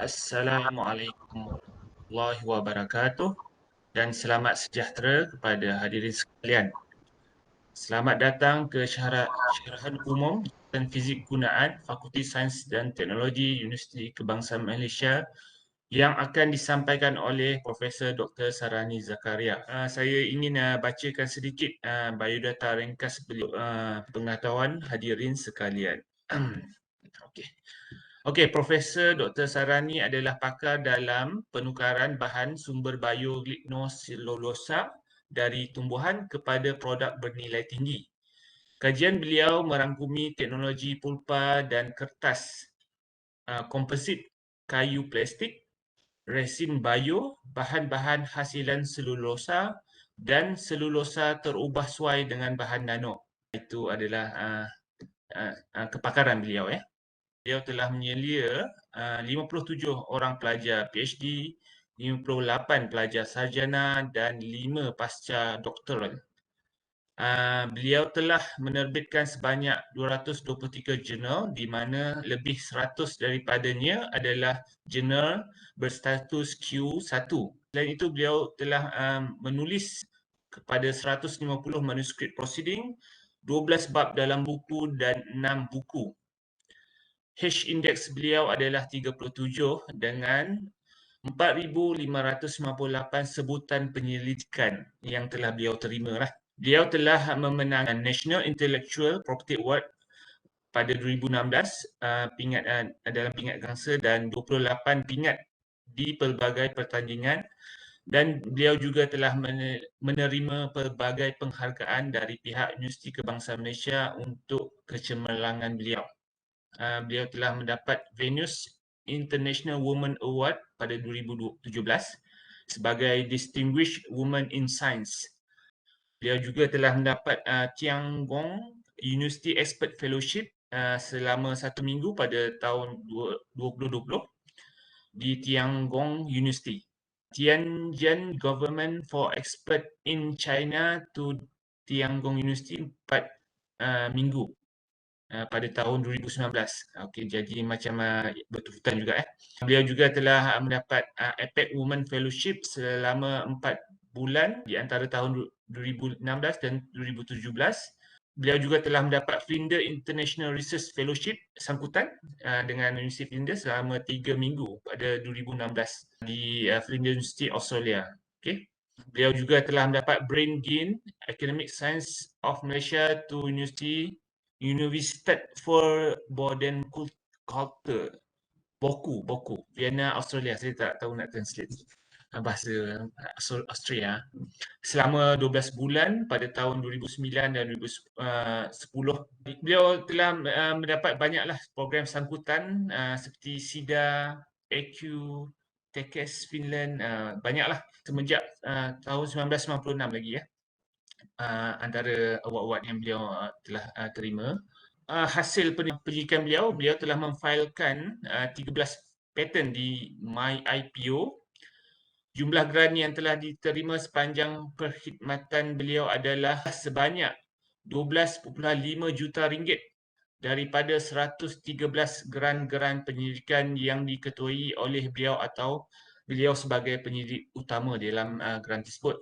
Assalamualaikum warahmatullahi wabarakatuh dan selamat sejahtera kepada hadirin sekalian. Selamat datang ke syarahan umum dan fizik gunaan Fakulti Sains dan Teknologi Universiti Kebangsaan Malaysia yang akan disampaikan oleh Profesor Dr. Sarani Zakaria. Saya ingin bacakan sedikit biodata ringkas beliau, pengetahuan hadirin sekalian. Okey. Okey, Profesor Dr. Sarani adalah pakar dalam penukaran bahan sumber biolignoselulosa dari tumbuhan kepada produk bernilai tinggi. Kajian beliau merangkumi teknologi pulpa dan kertas, komposit, kayu plastik, resin bio, bahan-bahan hasilan selulosa dan selulosa terubah suai dengan bahan nano. Itu adalah kepakaran beliau. Beliau telah menyelia 57 orang pelajar PhD, 58 pelajar sarjana dan 5 pasca doktoral. Beliau telah menerbitkan sebanyak 223 jurnal di mana lebih 100 daripadanya adalah jurnal berstatus Q1. Selain itu, beliau telah menulis kepada 150 manuskrip proceeding, 12 bab dalam buku dan 6 buku. H-index beliau adalah 37 dengan 4,598 sebutan penyelidikan yang telah beliau terima. Beliau telah memenangkan National Intellectual Property Award pada 2016 dalam pingat gangsa dan 28 pingat di pelbagai pertandingan, dan beliau juga telah menerima pelbagai penghargaan dari pihak Universiti Kebangsaan Malaysia untuk kecemerlangan beliau. Beliau telah mendapat Venus International Women Award pada 2017 sebagai Distinguished Woman in Science. Beliau juga telah mendapat Tiangong University Expert Fellowship selama 1 minggu pada tahun 2020 di Tiangong University. Tianjin Government for Expert in China to Tiangong University 4 minggu pada tahun 2019. Okey, jadi macam berturutan juga. Beliau juga telah mendapat APEC Women Fellowship selama 4 bulan di antara tahun 2016 dan 2017. Beliau juga telah mendapat Flinders International Research Fellowship sangkutan dengan Universiti Flinders selama 3 minggu pada 2016 di Flinders University, Australia. Okey. Beliau juga telah mendapat Brain Gain Academic Science of Malaysia to Universitat for Bodenkultur, Boku, Vienna, Australia. Saya tak tahu nak translate bahasa Austria. Selama 12 bulan pada tahun 2009 dan 2010. Beliau telah mendapat banyaklah program sangkutan seperti SIDA, AQ, TEKES Finland, banyaklah semenjak tahun 1996 lagi antara award-award yang beliau telah terima. Hasil penyidikan beliau telah memfailkan 13 paten di MyIPO. Jumlah grant yang telah diterima sepanjang perkhidmatan beliau adalah sebanyak 12.5 juta ringgit daripada 113 grant penyelidikan yang diketuai oleh beliau atau beliau sebagai penyidik utama dalam grant tersebut.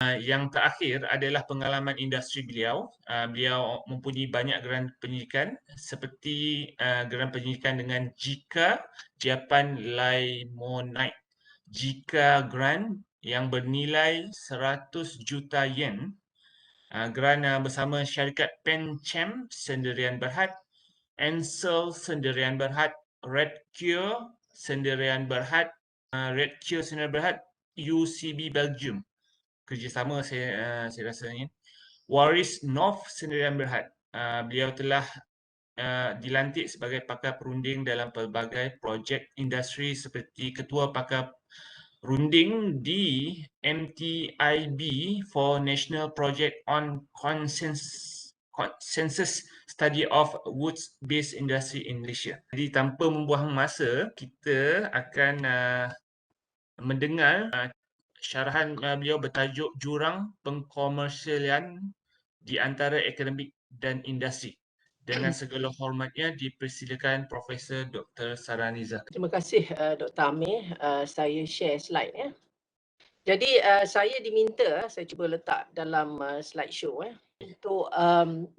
Yang terakhir adalah pengalaman industri beliau. Beliau mempunyai banyak grant penyidikan seperti grant penyidikan dengan JICA, Japan Limonite. JICA grant yang bernilai 100 juta yen. Grant bersama syarikat Penchem Sendirian Berhad, Ansel Sendirian Berhad, Redcure Sendirian Berhad, UCB Belgium. Kerjasama saya rasanya. Waris North Sendirian Berhad. Beliau telah dilantik sebagai pakar perunding dalam pelbagai projek industri seperti ketua pakar runding di MTIB for National Project on Consensus Study of Woods-Based Industry in Malaysia. Jadi tanpa membuang masa, kita akan mendengar syarahan beliau bertajuk Jurang Pengkomersialan di antara Akademik dan Industri. Dengan segala hormatnya dipersilakan Profesor Dr. Saraniza. Terima kasih Dr. Amir. Saya share slide ya. Jadi saya diminta, saya cuba letak dalam slideshow untuk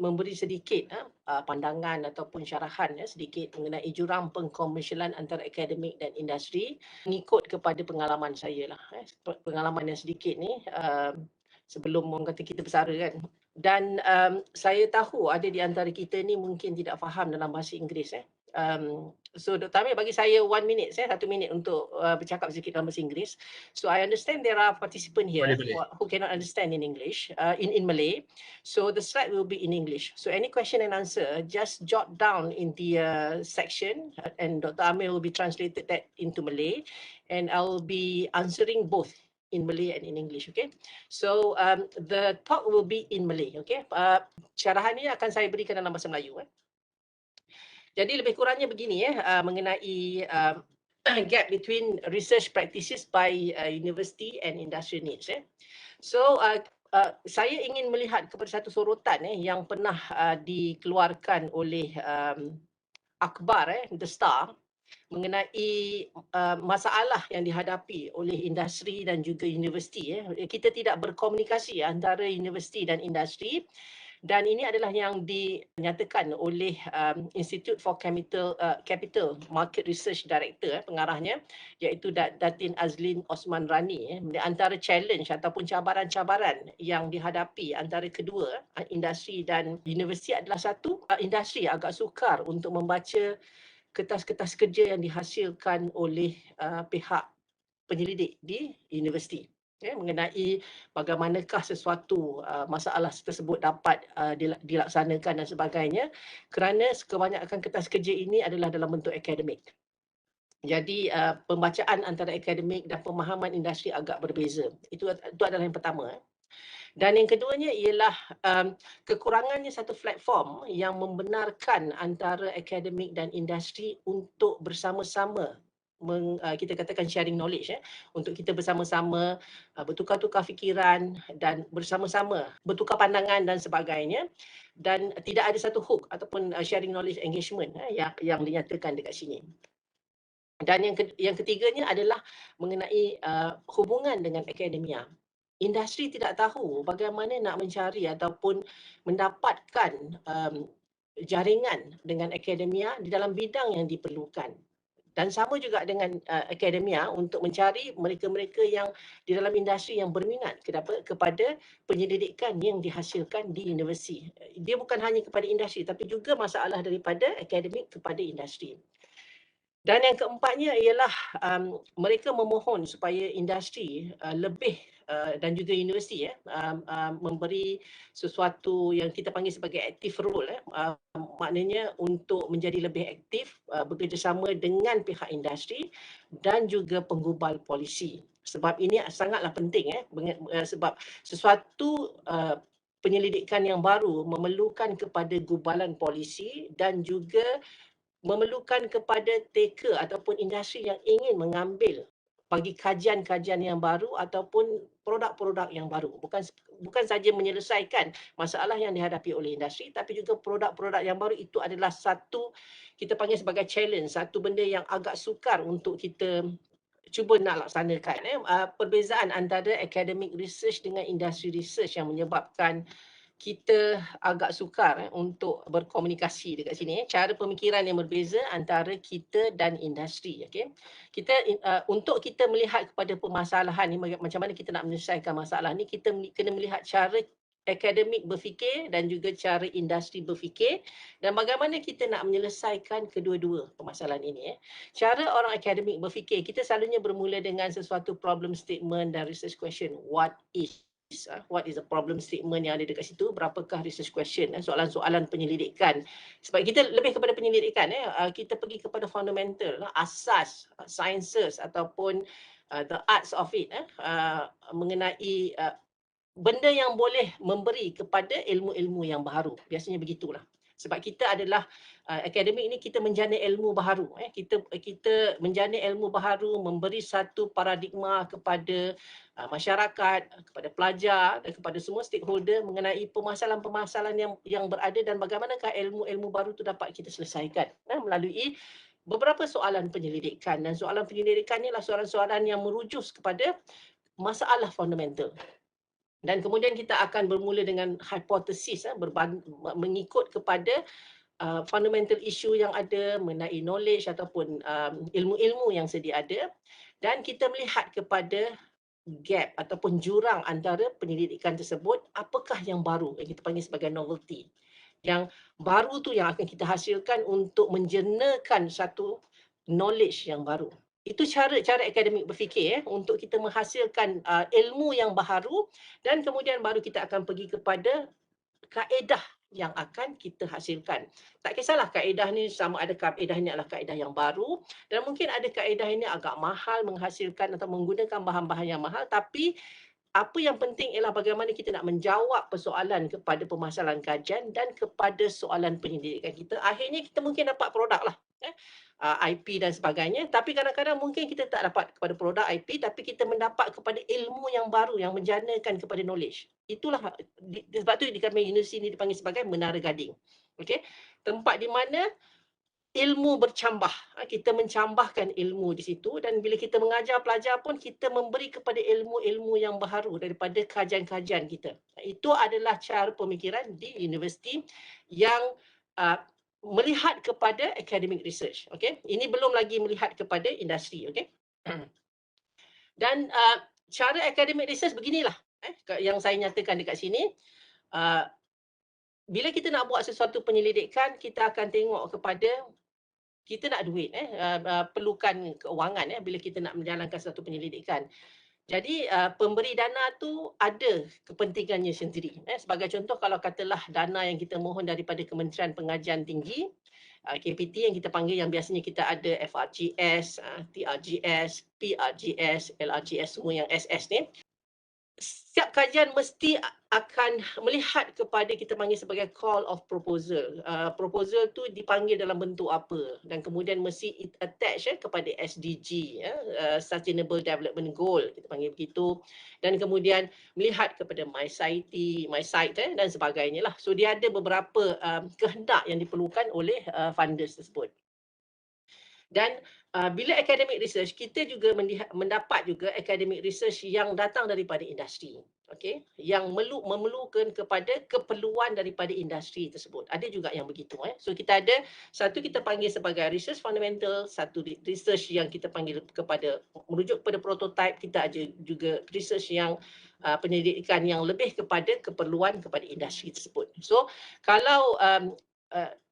memberi sedikit pandangan ataupun syarahan sedikit mengenai jurang pengkomersialan antara akademik dan industri mengikut kepada pengalaman saya lah. Pengalaman yang sedikit ni sebelum orang kata kita bersara kan. Dan saya tahu ada di antara kita ni mungkin tidak faham dalam bahasa Inggeris. So Dr. Amir bagi saya 1 minit, 1 minit untuk bercakap sedikit dalam bahasa Inggeris. So I understand there are participants here Boleh. who cannot understand in English, in Malay. So the slide will be in English. So any question and answer, just jot down in the section, and Dr. Amir will be translated that into Malay, and I'll be answering both in Malay and in English. Okay. So the talk will be in Malay. Okay. Syarahan ni akan saya berikan dalam bahasa Melayu. Jadi lebih kurangnya begini mengenai gap between research practices by university and industry needs. So saya ingin melihat kepada satu sorotan yang pernah dikeluarkan oleh akhbar The Star mengenai masalah yang dihadapi oleh industri dan juga universiti. Kita tidak berkomunikasi antara universiti dan industri. Dan ini adalah yang dinyatakan oleh Institute for Capital Market Research Director, pengarahnya, iaitu Datin Azlin Osman Rani. Antara challenge ataupun cabaran-cabaran yang dihadapi antara kedua, industri dan universiti adalah satu, industri agak sukar untuk membaca kertas-kertas kerja yang dihasilkan oleh pihak penyelidik di universiti. Mengenai bagaimanakah sesuatu masalah tersebut dapat dilaksanakan dan sebagainya, kerana kebanyakan kertas kerja ini adalah dalam bentuk akademik. Jadi pembacaan antara akademik dan pemahaman industri agak berbeza. Itu adalah yang pertama. Dan yang keduanya ialah kekurangannya satu platform yang membenarkan antara akademik dan industri untuk bersama-sama kita katakan sharing knowledge untuk kita bersama-sama bertukar-tukar fikiran dan bersama-sama bertukar pandangan dan sebagainya, dan tidak ada satu hook ataupun sharing knowledge engagement yang dinyatakan dekat sini. Dan yang ketiganya adalah mengenai hubungan dengan akademia. Industri tidak tahu bagaimana nak mencari ataupun mendapatkan jaringan dengan akademia di dalam bidang yang diperlukan. Dan sama juga dengan akademia untuk mencari mereka-mereka yang di dalam industri yang berminat kepada penyelidikan yang dihasilkan di universiti. Dia bukan hanya kepada industri tapi juga masalah daripada akademik kepada industri. Dan yang keempatnya ialah mereka memohon supaya industri lebih dan juga universiti memberi sesuatu yang kita panggil sebagai active role, maknanya untuk menjadi lebih aktif bekerjasama dengan pihak industri dan juga penggubal polisi. Sebab ini sangatlah penting sebab sesuatu penyelidikan yang baru memerlukan kepada gubalan polisi dan juga memerlukan kepada taker ataupun industri yang ingin mengambil bagi kajian-kajian yang baru ataupun produk-produk yang baru. Bukan saja menyelesaikan masalah yang dihadapi oleh industri, tapi juga produk-produk yang baru itu adalah satu, kita panggil sebagai challenge, satu benda yang agak sukar untuk kita cuba nak laksanakan. Perbezaan antara academic research dengan industry research yang menyebabkan kita agak sukar untuk berkomunikasi dekat sini. Cara pemikiran yang berbeza antara kita dan industri. Kita untuk kita melihat kepada permasalahan ni, macam mana kita nak menyelesaikan masalah ni, kita kena melihat cara akademik berfikir dan juga cara industri berfikir dan bagaimana kita nak menyelesaikan kedua-dua permasalahan ini. Cara orang akademik berfikir, kita selalunya bermula dengan sesuatu problem statement dan research question. What is the problem statement yang ada dekat situ, berapakah research question, soalan-soalan penyelidikan. Sebab kita lebih kepada penyelidikan, kita pergi kepada fundamental, asas, sciences ataupun the arts of it, mengenai benda yang boleh memberi kepada ilmu-ilmu yang baru. Biasanya begitulah. Sebab kita adalah akademik ini kita menjana ilmu baharu. Kita menjana ilmu baharu, memberi satu paradigma kepada masyarakat, kepada pelajar dan kepada semua stakeholder mengenai permasalahan-permasalahan yang berada dan bagaimanakah ilmu-ilmu baru itu dapat kita selesaikan melalui beberapa soalan penyelidikan. Dan soalan penyelidikan ni adalah soalan-soalan yang merujuk kepada masalah fundamental. Dan kemudian kita akan bermula dengan hipotesis mengikut kepada fundamental issue yang ada mengenai knowledge ataupun ilmu-ilmu yang sedia ada, dan kita melihat kepada gap ataupun jurang antara penyelidikan tersebut, apakah yang baru yang kita panggil sebagai novelty. Yang baru tu yang akan kita hasilkan untuk menjenakan satu knowledge yang baru. Itu cara akademik berfikir untuk kita menghasilkan ilmu yang baru, dan kemudian baru kita akan pergi kepada kaedah yang akan kita hasilkan. Tak kisahlah kaedah ni sama ada kaedah ini adalah kaedah yang baru, dan mungkin ada kaedah ini agak mahal menghasilkan atau menggunakan bahan-bahan yang mahal, tapi apa yang penting ialah bagaimana kita nak menjawab persoalan kepada permasalahan kajian dan kepada soalan penyelidikan kita. Akhirnya kita mungkin dapat produk lah. IP dan sebagainya, tapi kadang-kadang mungkin kita tak dapat kepada produk IP, tapi kita mendapat kepada ilmu yang baru yang menjanakan kepada knowledge. Itulah sebab tu di kami universiti ini dipanggil sebagai menara gading. Okey, tempat di mana ilmu bercambah. Kita mencambahkan ilmu di situ, dan bila kita mengajar pelajar pun kita memberi kepada ilmu-ilmu yang baru daripada kajian-kajian kita. Itu adalah cara pemikiran di universiti yang melihat kepada academic research. Okay? Ini belum lagi melihat kepada industri. Okay? Dan cara academic research beginilah yang saya nyatakan dekat sini. Bila kita nak buat sesuatu penyelidikan, kita akan tengok kepada kita nak duit, perlukan keuangan bila kita nak menjalankan satu penyelidikan. Jadi pemberi dana tu ada kepentingannya sendiri. Sebagai contoh, kalau katalah dana yang kita mohon daripada Kementerian Pengajian Tinggi, KPT yang kita panggil, yang biasanya kita ada FRGS, TRGS, PRGS, LRGS, semua yang SS ni. Setiap kajian mesti akan melihat kepada kita panggil sebagai call of proposal. Proposal tu dipanggil dalam bentuk apa, dan kemudian mesti attach kepada SDG, Sustainable Development Goal, kita panggil begitu, dan kemudian melihat kepada MySite dan sebagainya lah. So dia ada beberapa kehendak yang diperlukan oleh funders tersebut. Dan bila academic research, kita juga mendapat juga academic research yang datang daripada industri. Okay? Yang memerlukan kepada keperluan daripada industri tersebut. Ada juga yang begitu. So kita ada, satu kita panggil sebagai research fundamental, satu research yang kita panggil kepada merujuk kepada prototype, kita ada juga research yang penyelidikan yang lebih kepada keperluan kepada industri tersebut. So kalau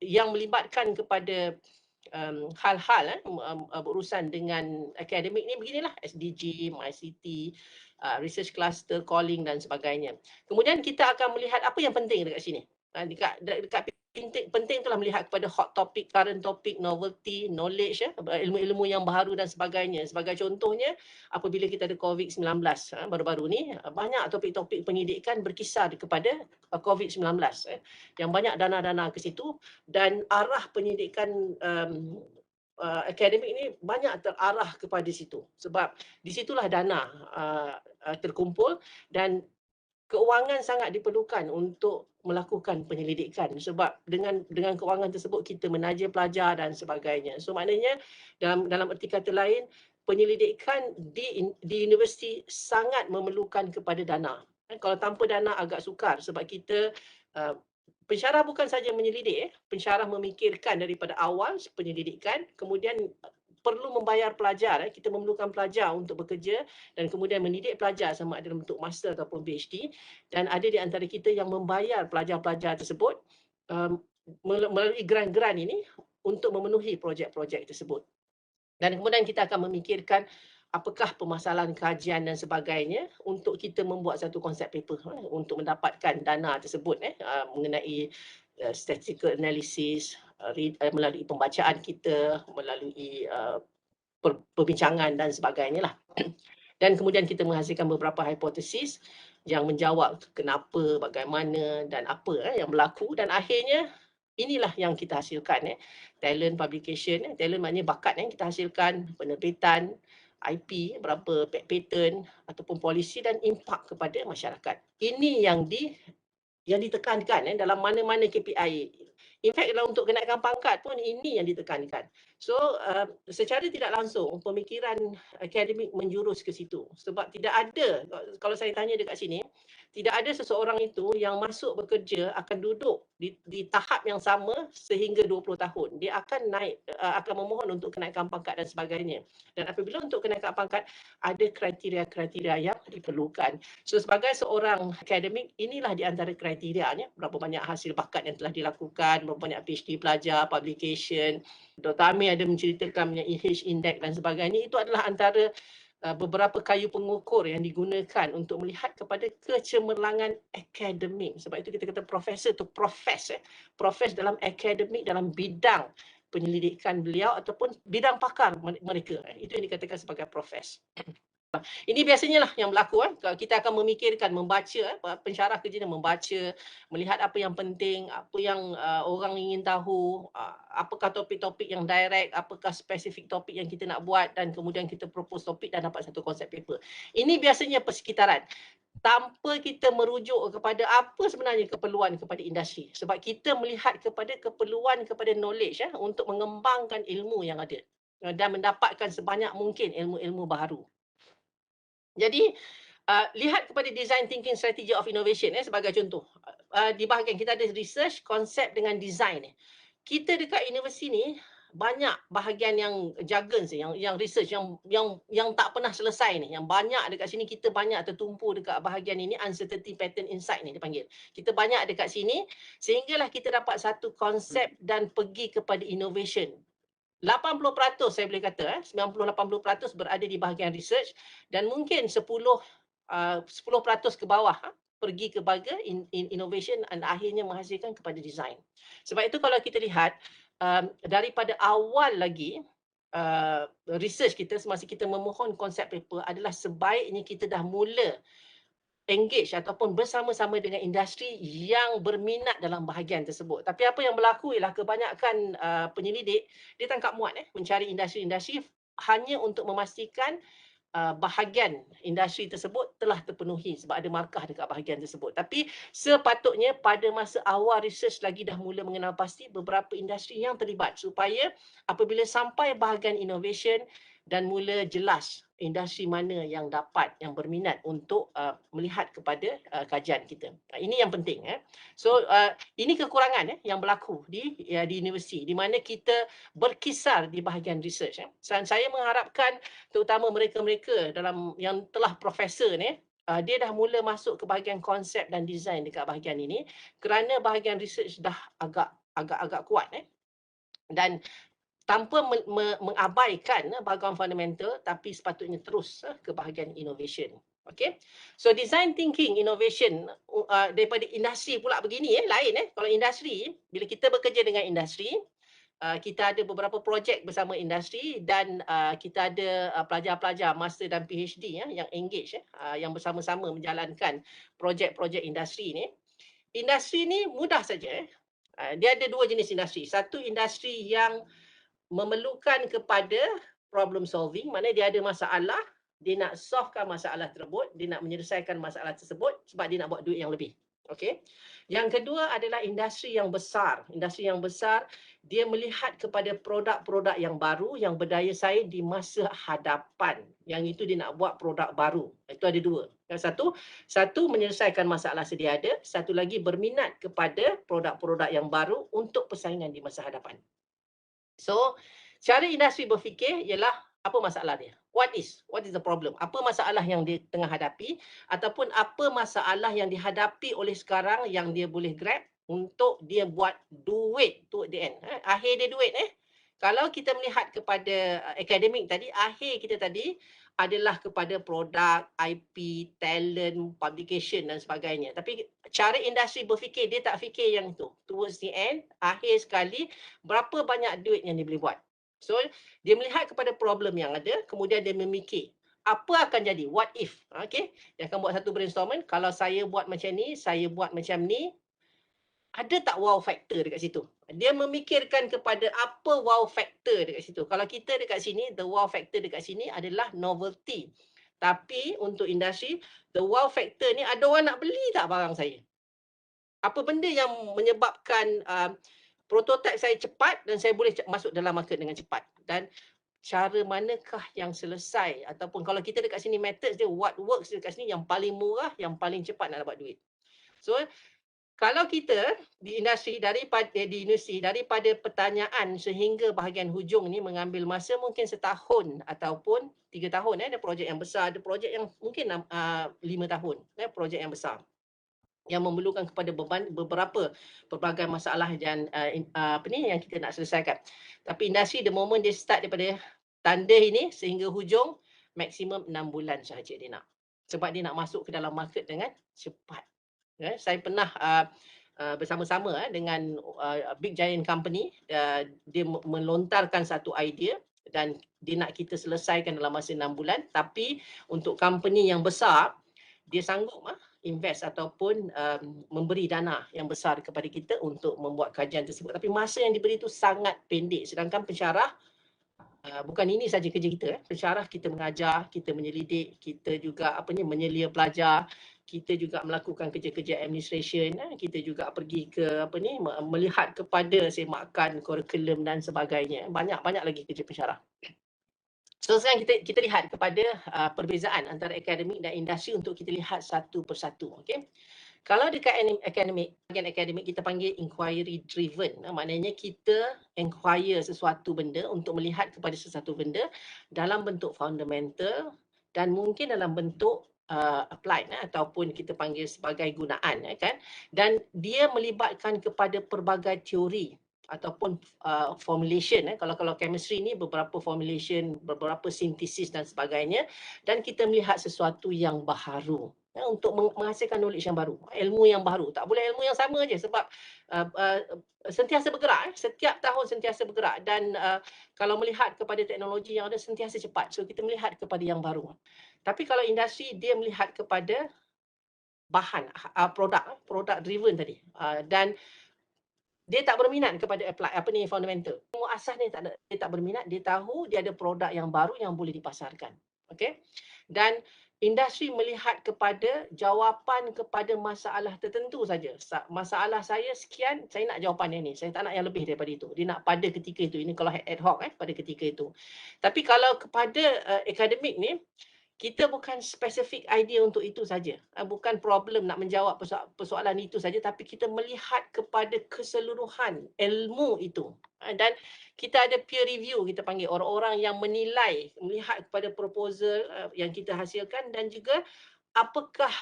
yang melibatkan kepada hal-hal berurusan dengan akademik ni beginilah, SDG, MyCity, research cluster, calling dan sebagainya. Kemudian kita akan melihat apa yang penting dekat sini. Dekat penting telah melihat kepada hot topic, current topic, novelty, knowledge, ilmu-ilmu yang baru dan sebagainya. Sebagai contohnya, apabila kita ada COVID-19 baru-baru ni, banyak topik-topik penyidikan berkisar kepada COVID-19. Yang banyak dana-dana ke situ, dan arah penyidikan akademik ni banyak terarah kepada situ. Sebab di situlah dana terkumpul, dan keuangan sangat diperlukan untuk melakukan penyelidikan, sebab dengan keuangan tersebut kita menaja pelajar dan sebagainya. So maknanya dalam erti kata lain, penyelidikan di universiti sangat memerlukan kepada dana. Kalau tanpa dana agak sukar, sebab kita pensyarah bukan saja menyelidik, pensyarah memikirkan daripada awal penyelidikan, kemudian perlu membayar pelajar. Kita memerlukan pelajar untuk bekerja, dan kemudian mendidik pelajar sama ada dalam bentuk master ataupun PhD, dan ada di antara kita yang membayar pelajar-pelajar tersebut melalui grant-grant ini untuk memenuhi projek-projek tersebut. Dan kemudian kita akan memikirkan apakah permasalahan kajian dan sebagainya untuk kita membuat satu konsep paper untuk mendapatkan dana tersebut mengenai statistical analysis, melalui pembacaan kita, melalui perbincangan dan sebagainya lah. Dan kemudian kita menghasilkan beberapa hipotesis yang menjawab kenapa, bagaimana dan apa yang berlaku, dan akhirnya inilah yang kita hasilkan. Talent publication, talent maknanya bakat yang kita hasilkan, penerbitan, IP, berapa patent ataupun polisi dan impak kepada masyarakat. Ini yang ditekankan dalam mana-mana KPI. In fact, dalam untuk kenaikan pangkat pun ini yang ditekankan. So, secara tidak langsung pemikiran akademik menjurus ke situ. Sebab tidak ada, kalau saya tanya dekat sini, tidak ada seseorang itu yang masuk bekerja akan duduk di tahap yang sama sehingga 20 tahun. Dia akan naik, akan memohon untuk kenaikan pangkat dan sebagainya. Dan apabila untuk kenaikan pangkat, ada kriteria-kriteria yang diperlukan. So, sebagai seorang akademik, inilah di antara kriterianya, berapa banyak hasil bakat yang telah dilakukan, berapa banyak PhD pelajar, publication. Dr. Amir ada menceritakan mengenai EH Index dan sebagainya. Itu adalah antara beberapa kayu pengukur yang digunakan untuk melihat kepada kecemerlangan akademik. Sebab itu kita kata profesor tu profes dalam akademik, dalam bidang penyelidikan beliau ataupun bidang pakar mereka. Itu yang dikatakan sebagai profes. Ini biasanya lah yang berlaku. Kalau kita akan memikirkan, membaca, pensyarah kerja membaca, melihat apa yang penting, apa yang orang ingin tahu, apakah topik-topik yang direct, apakah spesifik topik yang kita nak buat dan kemudian kita propose topik dan dapat satu konsep paper. Ini biasanya persekitaran. Tanpa kita merujuk kepada apa sebenarnya keperluan kepada industri. Sebab kita melihat kepada keperluan kepada knowledge untuk mengembangkan ilmu yang ada dan mendapatkan sebanyak mungkin ilmu-ilmu baru. Jadi, lihat kepada design thinking strategy of innovation sebagai contoh. Di bahagian kita ada research, konsep dengan design. Kita dekat universiti ni banyak bahagian yang jargon yang research yang tak pernah selesai ni. Yang banyak dekat sini kita banyak tertumpu dekat bahagian ini, uncertainty pattern insight ni dipanggil. Kita banyak dekat sini sehinggalah kita dapat satu konsep dan pergi kepada innovation. 80% saya boleh kata, 90-80% berada di bahagian research dan mungkin 10% ke bawah pergi kepada innovation dan akhirnya menghasilkan kepada design. Sebab itu kalau kita lihat daripada awal lagi research kita semasa kita memohon konsep paper adalah sebaiknya kita dah mula engage ataupun bersama-sama dengan industri yang berminat dalam bahagian tersebut. Tapi apa yang berlaku ialah kebanyakan penyelidik dia tangkap muat mencari industri-industri hanya untuk memastikan bahagian industri tersebut telah terpenuhi sebab ada markah dekat bahagian tersebut. Tapi sepatutnya pada masa awal research lagi dah mula mengenal pasti beberapa industri yang terlibat supaya apabila sampai bahagian innovation dan mula jelas industri mana yang dapat, yang berminat untuk melihat kepada kajian kita. Ini yang penting. So, ini kekurangan yang berlaku di universiti di mana kita berkisar di bahagian research. Dan saya mengharapkan terutama mereka-mereka dalam yang telah profesor ni, dia dah mula masuk ke bahagian konsep dan design dekat bahagian ini kerana bahagian research dah agak kuat. Dan tanpa mengabaikan bahagian fundamental tapi sepatutnya terus ke bahagian innovation. Okay. So design thinking innovation daripada industri pula begini lain. Kalau industri, bila kita bekerja dengan industri, kita ada beberapa projek bersama industri dan kita ada pelajar-pelajar master dan PhD yang engage yang bersama-sama menjalankan projek-projek industri ni. Industri ni mudah saja. Dia ada dua jenis industri. Satu industri yang memerlukan kepada problem solving, mana dia ada masalah, dia nak solvekan masalah tersebut, dia nak menyelesaikan masalah tersebut sebab dia nak buat duit yang lebih. Okey. Yang kedua adalah industri yang besar. Industri yang besar, dia melihat kepada produk-produk yang baru yang berdaya saing di masa hadapan. Yang itu dia nak buat produk baru. Itu ada dua. Yang satu menyelesaikan masalah sedia ada, satu lagi berminat kepada produk-produk yang baru untuk persaingan di masa hadapan. So, cara industri berfikir ialah apa masalah dia? What is the problem? Apa masalah yang dia tengah hadapi ataupun apa masalah yang dihadapi oleh sekarang yang dia boleh grab untuk dia buat duit to the end. Akhir dia duit. Kalau kita melihat kepada akademik tadi, akhir kita tadi adalah kepada produk, IP, talent, publication dan sebagainya. Tapi cara industri berfikir, dia tak fikir yang itu. Towards the end, akhir sekali, berapa banyak duit yang dia boleh buat. So, dia melihat kepada problem yang ada, kemudian dia memikir, apa akan jadi? What if? Okay? Dia akan buat satu brainstorming. Kalau saya buat macam ni, saya buat macam ni, ada tak wow factor dekat situ? Dia memikirkan kepada apa wow factor dekat situ. Kalau kita dekat sini, the wow factor dekat sini adalah novelty. Tapi untuk industri, the wow factor ni ada orang nak beli tak barang saya? Apa benda yang menyebabkan prototype saya cepat dan saya boleh masuk dalam market dengan cepat? Dan cara manakah yang selesai? Ataupun kalau kita dekat sini methods dia, what works dekat sini yang paling murah, yang paling cepat nak dapat duit. So, kalau kita di industri daripada pertanyaan sehingga bahagian hujung ni mengambil masa mungkin setahun ataupun 3 tahun. Ada projek yang besar, ada projek yang mungkin 5 tahun. Projek yang besar yang memerlukan kepada beberapa pelbagai masalah dan yang kita nak selesaikan. Tapi industri the moment dia start daripada tanda ini sehingga hujung, maksimum 6 bulan sahaja dia nak. Sebab dia nak masuk ke dalam market dengan cepat. Saya pernah bersama-sama dengan big giant company, dia melontarkan satu idea dan dia nak kita selesaikan dalam masa 6 bulan. Tapi untuk company yang besar, dia sanggup invest ataupun memberi dana yang besar kepada kita untuk membuat kajian tersebut. Tapi masa yang diberi itu sangat pendek. Sedangkan pensyarah, bukan ini saja kerja kita. Pensyarah kita mengajar, kita menyelidik, kita juga menyelia pelajar, kita juga melakukan kerja-kerja administration, kita juga pergi ke melihat kepada semakan kurikulum dan sebagainya. Banyak lagi kerja pensyarah. So sekarang kita lihat kepada perbezaan antara akademik dan industri untuk kita lihat satu persatu. Okay? Kalau dekat bahagian akademik kita panggil inquiry driven. Maknanya kita inquire sesuatu benda untuk melihat kepada sesuatu benda dalam bentuk fundamental dan mungkin dalam bentuk applied ataupun kita panggil sebagai gunaan, kan? Dan dia melibatkan kepada pelbagai teori ataupun formulation. Kalau chemistry ni beberapa formulation, beberapa sintesis dan sebagainya, dan kita melihat sesuatu yang baharu untuk menghasilkan knowledge yang baru, ilmu yang baru. Tak boleh ilmu yang sama je sebab sentiasa bergerak, setiap tahun sentiasa bergerak dan kalau melihat kepada teknologi yang ada sentiasa cepat. So kita melihat kepada yang baru. Tapi kalau industri dia melihat kepada bahan, produk driven tadi. Dan dia tak berminat kepada apply fundamental. Ilmu asas ni dia tak berminat, dia tahu dia ada produk yang baru yang boleh dipasarkan. Okey? Dan industri melihat kepada jawapan kepada masalah tertentu saja. Masalah saya sekian, saya nak jawapan yang ni. Saya tak nak yang lebih daripada itu. Dia nak pada ketika itu. Ini kalau ad hoc pada ketika itu. Tapi kalau kepada akademik ni, kita bukan spesifik idea untuk itu saja. Bukan problem nak menjawab persoalan itu saja, tapi kita melihat kepada keseluruhan ilmu itu. Dan kita ada peer review, kita panggil orang-orang yang menilai, melihat kepada proposal yang kita hasilkan dan juga apakah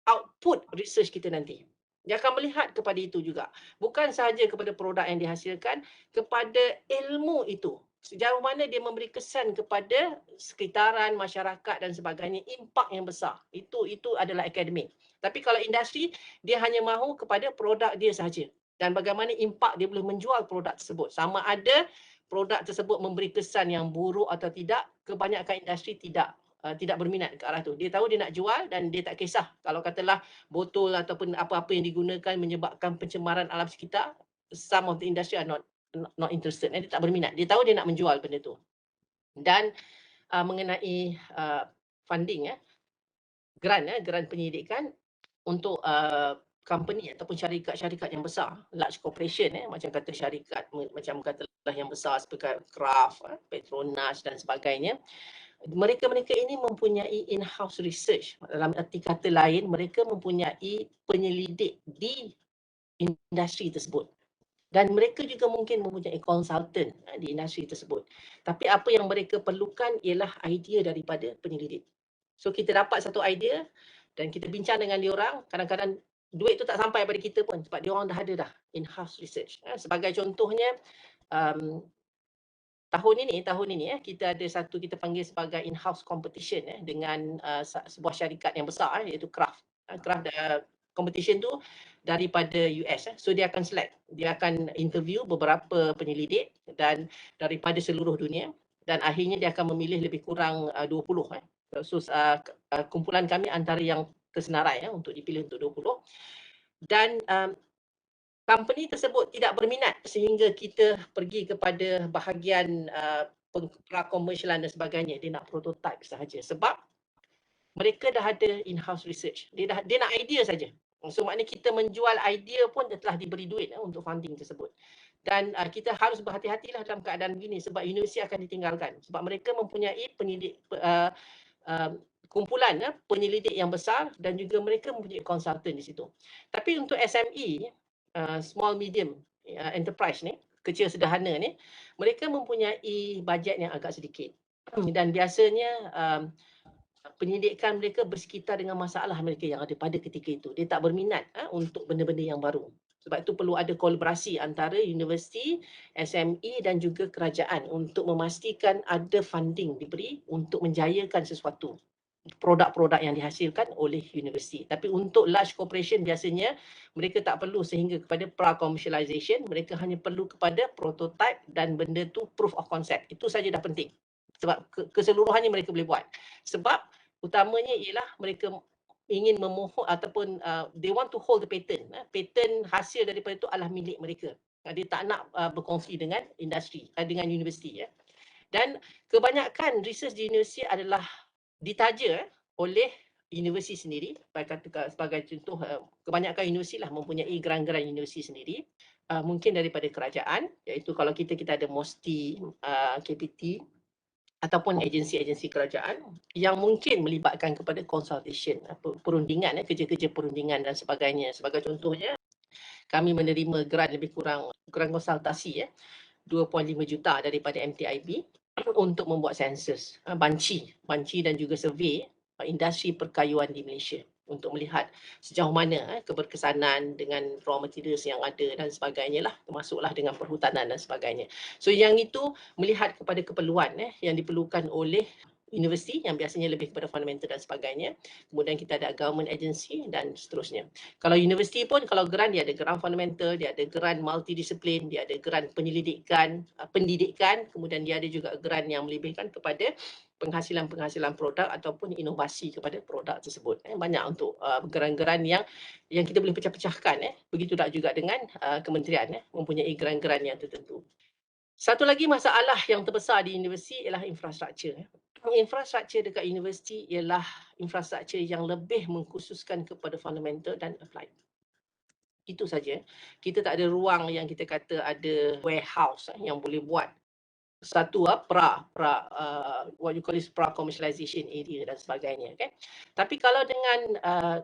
output research kita nanti. Dia akan melihat kepada itu juga. Bukan sahaja kepada produk yang dihasilkan, kepada ilmu itu. Sejauh mana dia memberi kesan kepada sekitaran, masyarakat dan sebagainya, impak yang besar. Itu adalah akademik. Tapi kalau industri, dia hanya mahu kepada produk dia sahaja. Dan bagaimana impak dia boleh menjual produk tersebut. Sama ada produk tersebut memberi kesan yang buruk atau tidak, kebanyakan industri tidak berminat ke arah tu. Dia tahu dia nak jual dan dia tak kisah. Kalau katalah botol ataupun apa-apa yang digunakan menyebabkan pencemaran alam sekitar, some of the industry are not interested. Dia tak berminat. Dia tahu dia nak menjual benda tu. Dan mengenai funding, grant penyelidikan untuk company ataupun syarikat-syarikat yang besar, large corporation, macam kata syarikat, macam katalah yang besar seperti Kraft, Petronas dan sebagainya. Mereka ini mempunyai in-house research. Dalam arti kata lain, mereka mempunyai penyelidik di industri tersebut. Dan mereka juga mungkin mempunyai consultant di industri tersebut. Tapi apa yang mereka perlukan ialah idea daripada penyelidik. So kita dapat satu idea dan kita bincang dengan diorang. Kadang-kadang duit tu tak sampai pada kita pun sebab diorang dah ada in-house research. Sebagai contohnya, tahun ini kita ada satu kita panggil sebagai in-house competition dengan sebuah syarikat yang besar iaitu Kraft. Kraft competition tu daripada US. So dia akan select, dia akan interview beberapa penyelidik dan daripada seluruh dunia dan akhirnya dia akan memilih lebih kurang 20. So kumpulan kami antara yang tersenarai untuk dipilih untuk 20. dan company tersebut tidak berminat sehingga kita pergi kepada bahagian pra-komersialan dan sebagainya. Dia nak prototype sahaja sebab mereka dah ada in-house research. Dia nak idea saja. So maknanya kita menjual idea pun dia telah diberi duit untuk funding tersebut. Dan kita harus berhati-hatilah dalam keadaan begini sebab universiti akan ditinggalkan. Sebab mereka mempunyai kumpulan penyelidik yang besar dan juga mereka mempunyai konsultan di situ. Tapi untuk SME, small medium enterprise ni, kecil sederhana ni, mereka mempunyai bajet yang agak sedikit. Dan biasanya penyidikan mereka bersekitar dengan masalah mereka yang ada pada ketika itu. Dia tak berminat untuk benda-benda yang baru. Sebab itu perlu ada kolaborasi antara universiti, SME dan juga kerajaan untuk memastikan ada funding diberi untuk menjayakan sesuatu. Produk-produk yang dihasilkan oleh universiti. Tapi untuk large corporation biasanya mereka tak perlu sehingga kepada pra-commercialization. Mereka hanya perlu kepada prototype dan benda tu proof of concept. Itu saja dah penting. Sebab keseluruhannya mereka boleh buat. Sebab utamanya ialah mereka ingin memohon ataupun they want to hold the patent. Patent hasil daripada itu adalah milik mereka. Dia tak nak berkongsi dengan industri, dengan universiti. Dan kebanyakan research di universiti adalah ditaja oleh universiti sendiri. Sebagai contoh, kebanyakan universiti lah mempunyai geran-geran universiti sendiri. Mungkin daripada kerajaan, iaitu kalau kita ada MOSTI, KPT, ataupun agensi-agensi kerajaan yang mungkin melibatkan kepada consultation, perundingan, kerja-kerja perundingan dan sebagainya. Sebagai contohnya, kami menerima geran lebih kurang, geran konsultasi 2.5 juta daripada MTIB untuk membuat sensus, banci dan juga survey industri perkayuan di Malaysia untuk melihat sejauh mana keberkesanan dengan raw materials yang ada dan sebagainya lah, termasuklah dengan perhutanan dan sebagainya. So yang itu melihat kepada keperluan yang diperlukan oleh universiti yang biasanya lebih kepada fundamental dan sebagainya. Kemudian kita ada government agency dan seterusnya. Kalau universiti pun, kalau geran, dia ada geran fundamental, dia ada geran multidisiplin, dia ada geran penyelidikan, pendidikan, kemudian dia ada juga geran yang melebihkan kepada penghasilan produk ataupun inovasi kepada produk tersebut. Banyak untuk geran-geran yang kita boleh pecah-pecahkan. Begitu tak juga dengan kementerian mempunyai geran-geran yang tertentu. Satu lagi masalah yang terbesar di universiti ialah infrastruktur. Infrastruktur dekat universiti ialah infrastruktur yang lebih mengkhususkan kepada fundamental dan applied. Itu saja. Kita tak ada ruang yang kita kata ada warehouse yang boleh buat satu what you call is pra-commercialization area dan sebagainya. Okay? Tapi kalau dengan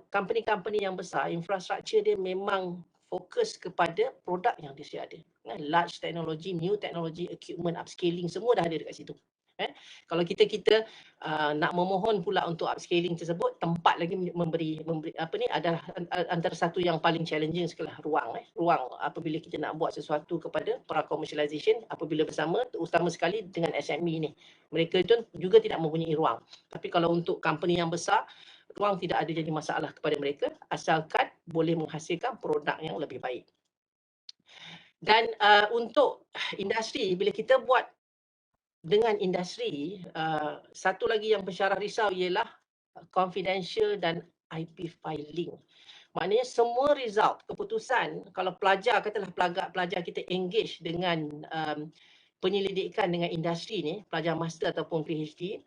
company-company yang besar, infrastruktur dia memang fokus kepada produk yang dia ada. Large technology, new technology, equipment, upscaling, semua dah ada dekat situ. Kalau kita nak memohon pula untuk upscaling tersebut, tempat lagi memberi adalah antara satu yang paling challenging sekali, ruang apabila kita nak buat sesuatu kepada para commercialization apabila bersama, terutama sekali dengan SME ni. Mereka itu juga tidak mempunyai ruang. Tapi kalau untuk company yang besar, ruang tidak ada jadi masalah kepada mereka asalkan boleh menghasilkan produk yang lebih baik. Dan untuk industri, bila kita buat dengan industri, satu lagi yang pensyarah risau ialah confidential dan IP filing. Maknanya semua result, keputusan, kalau pelajar, katalah pelajar kita engage dengan penyelidikan dengan industri ni, pelajar master ataupun PhD,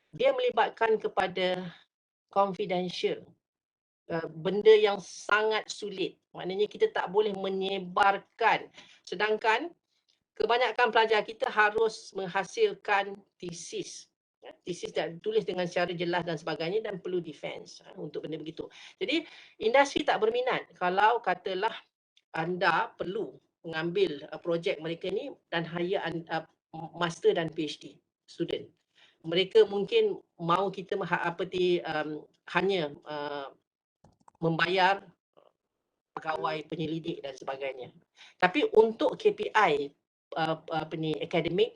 dia melibatkan kepada confidential. Benda yang sangat sulit. Maknanya kita tak boleh menyebarkan. Sedangkan kebanyakan pelajar kita harus menghasilkan tesis. Tesis dan tulis dengan secara jelas dan sebagainya dan perlu defense untuk benda begitu. Jadi industri tak berminat kalau katalah anda perlu mengambil projek mereka ni dan hire master dan PhD student. Mereka mungkin mahu kita hanya membayar pegawai penyelidik dan sebagainya. Tapi untuk KPI akademik,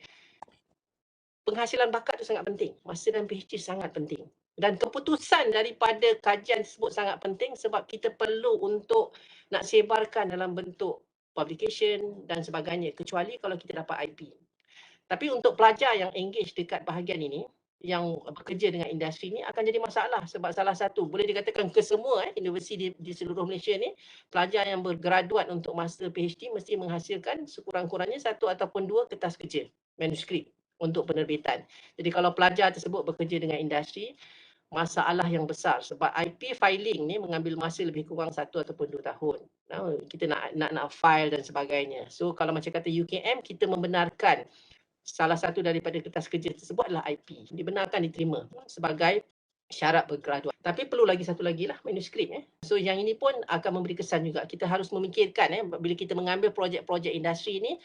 penghasilan bakat itu sangat penting. Master dan PhD sangat penting. Dan keputusan daripada kajian tersebut sangat penting sebab kita perlu untuk nak sebarkan dalam bentuk publication dan sebagainya, kecuali kalau kita dapat IP. Tapi untuk pelajar yang engage dekat bahagian ini, yang bekerja dengan industri ni akan jadi masalah sebab salah satu boleh dikatakan kesemua universiti di seluruh Malaysia ni, pelajar yang bergraduat untuk master PhD mesti menghasilkan sekurang-kurangnya 1 ataupun 2 kertas kerja manuskrip untuk penerbitan. Jadi kalau pelajar tersebut bekerja dengan industri, masalah yang besar sebab IP filing ni mengambil masa lebih kurang 1 ataupun 2 tahun. Kita nak file dan sebagainya. So kalau macam kata UKM, kita membenarkan salah satu daripada kertas kerja tersebut adalah IP. Dibenarkan diterima sebagai syarat bergraduat. Tapi perlu lagi satu lagi lah, manuskrip. So yang ini pun akan memberi kesan juga. Kita harus memikirkan bila kita mengambil projek-projek industri ni,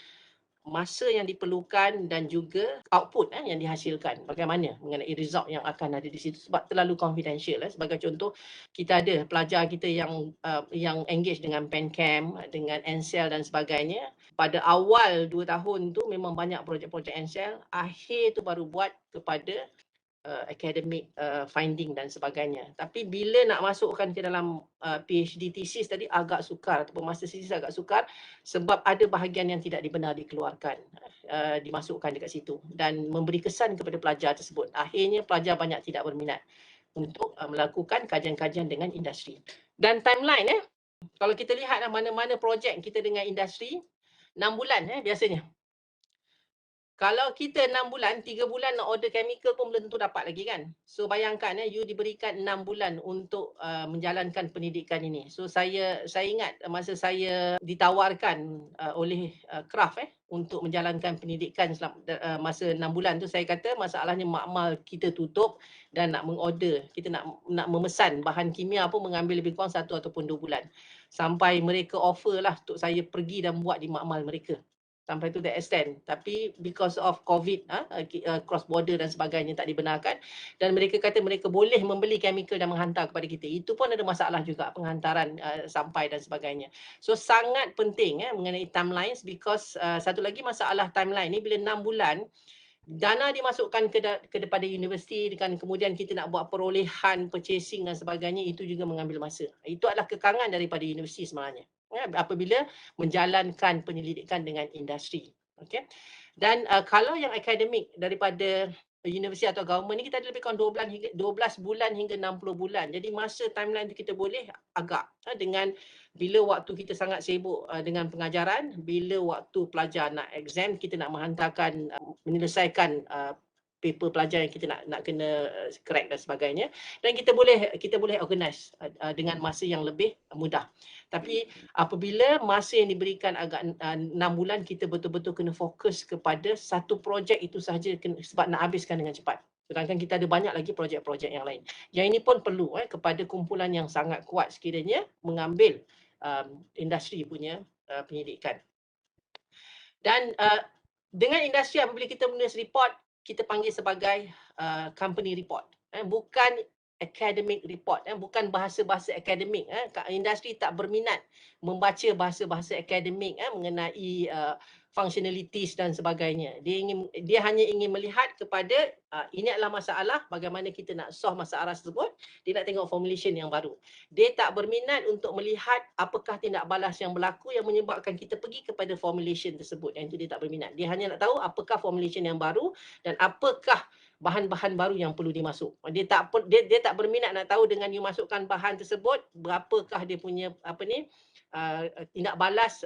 masa yang diperlukan dan juga output yang dihasilkan. Bagaimana mengenai result yang akan ada di situ sebab terlalu confidential. Sebagai contoh, kita ada pelajar kita yang engage dengan PenCam, dengan Ansel dan sebagainya. Pada awal 2 tahun tu memang banyak projek-projek Ansel, akhir tu baru buat kepada academic finding dan sebagainya. Tapi bila nak masukkan ke dalam PhD thesis tadi agak sukar ataupun master thesis agak sukar sebab ada bahagian yang tidak dibenar dikeluarkan, dimasukkan dekat situ dan memberi kesan kepada pelajar tersebut. Akhirnya pelajar banyak tidak berminat untuk melakukan kajian-kajian dengan industri. Dan timeline kalau kita lihat mana-mana projek kita dengan industri 6 bulan biasanya. Kalau kita 6 bulan, 3 bulan nak order chemical pun belum tentu dapat lagi kan. So bayangkan you diberikan 6 bulan untuk menjalankan pendidikan ini. So saya ingat masa saya ditawarkan oleh Kraft untuk menjalankan pendidikan masa 6 bulan tu, saya kata masalahnya makmal kita tutup dan nak mengorder. Kita nak memesan bahan kimia pun mengambil lebih kurang 1 ataupun 2 bulan. Sampai mereka offer lah untuk saya pergi dan buat di makmal mereka. Sampai to the extent. Tapi because of COVID, cross border dan sebagainya tak dibenarkan. Dan mereka kata mereka boleh membeli chemical dan menghantar kepada kita. Itu pun ada masalah juga pengantaran sampai dan sebagainya. So sangat penting mengenai timelines because satu lagi masalah timeline ni bila 6 bulan, dana dimasukkan kepada universiti dan kemudian kita nak buat perolehan, purchasing dan sebagainya, itu juga mengambil masa. Itu adalah kekangan daripada universiti sebenarnya. Apabila menjalankan penyelidikan dengan industri. Okay. Dan kalau yang akademik daripada universiti atau government ni, kita ada lebih kurang 12 bulan hingga 60 bulan. Jadi masa timeline tu kita boleh agak dengan bila waktu kita sangat sibuk dengan pengajaran, bila waktu pelajar nak exam, kita nak menghantarkan menyelesaikan paper pelajar yang kita nak kena crack dan sebagainya, dan kita boleh organize dengan masa yang lebih mudah. Tapi apabila masa yang diberikan agak 6 bulan, kita betul-betul kena fokus kepada satu projek itu sahaja sebab nak habiskan dengan cepat. Sedangkan kita ada banyak lagi projek-projek yang lain. Yang ini pun perlu kepada kumpulan yang sangat kuat sekiranya mengambil industri punya pendidikan. Dan dengan industri apabila kita menulis report, kita panggil sebagai company report. Bukan academic report, bukan bahasa-bahasa akademik. Industri tak berminat membaca bahasa-bahasa akademik mengenai functionalities dan sebagainya. Dia hanya ingin melihat kepada ini adalah masalah, bagaimana kita nak solve masalah tersebut. Dia nak tengok formulation yang baru. Dia tak berminat untuk melihat apakah tindak balas yang berlaku yang menyebabkan kita pergi kepada formulation tersebut. Yang itu dia tak berminat. Dia hanya nak tahu apakah formulation yang baru dan apakah bahan-bahan baru yang perlu dimasuk. Dia tak berminat nak tahu dengan you masukkan bahan tersebut berapakah dia punya tindak balas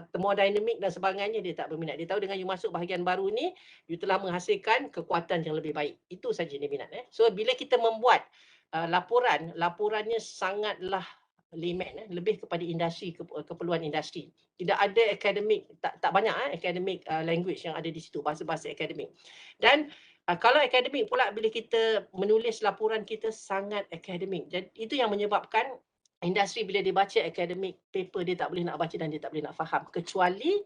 thermodinamik dan sebagainya. Dia tak berminat. Dia tahu dengan you masuk bahagian baru ni, you telah menghasilkan kekuatan yang lebih baik. Itu saja dia minat. So bila kita membuat laporannya sangatlah layman, lebih kepada industri, keperluan industri. Tidak ada akademik, tak banyak academic language yang ada di situ, bahasa-bahasa akademik. Dan kalau akademik pula, bila kita menulis laporan kita sangat akademik. Jadi itu yang menyebabkan industri bila dia baca academic paper, dia tak boleh nak baca dan dia tak boleh nak faham. Kecuali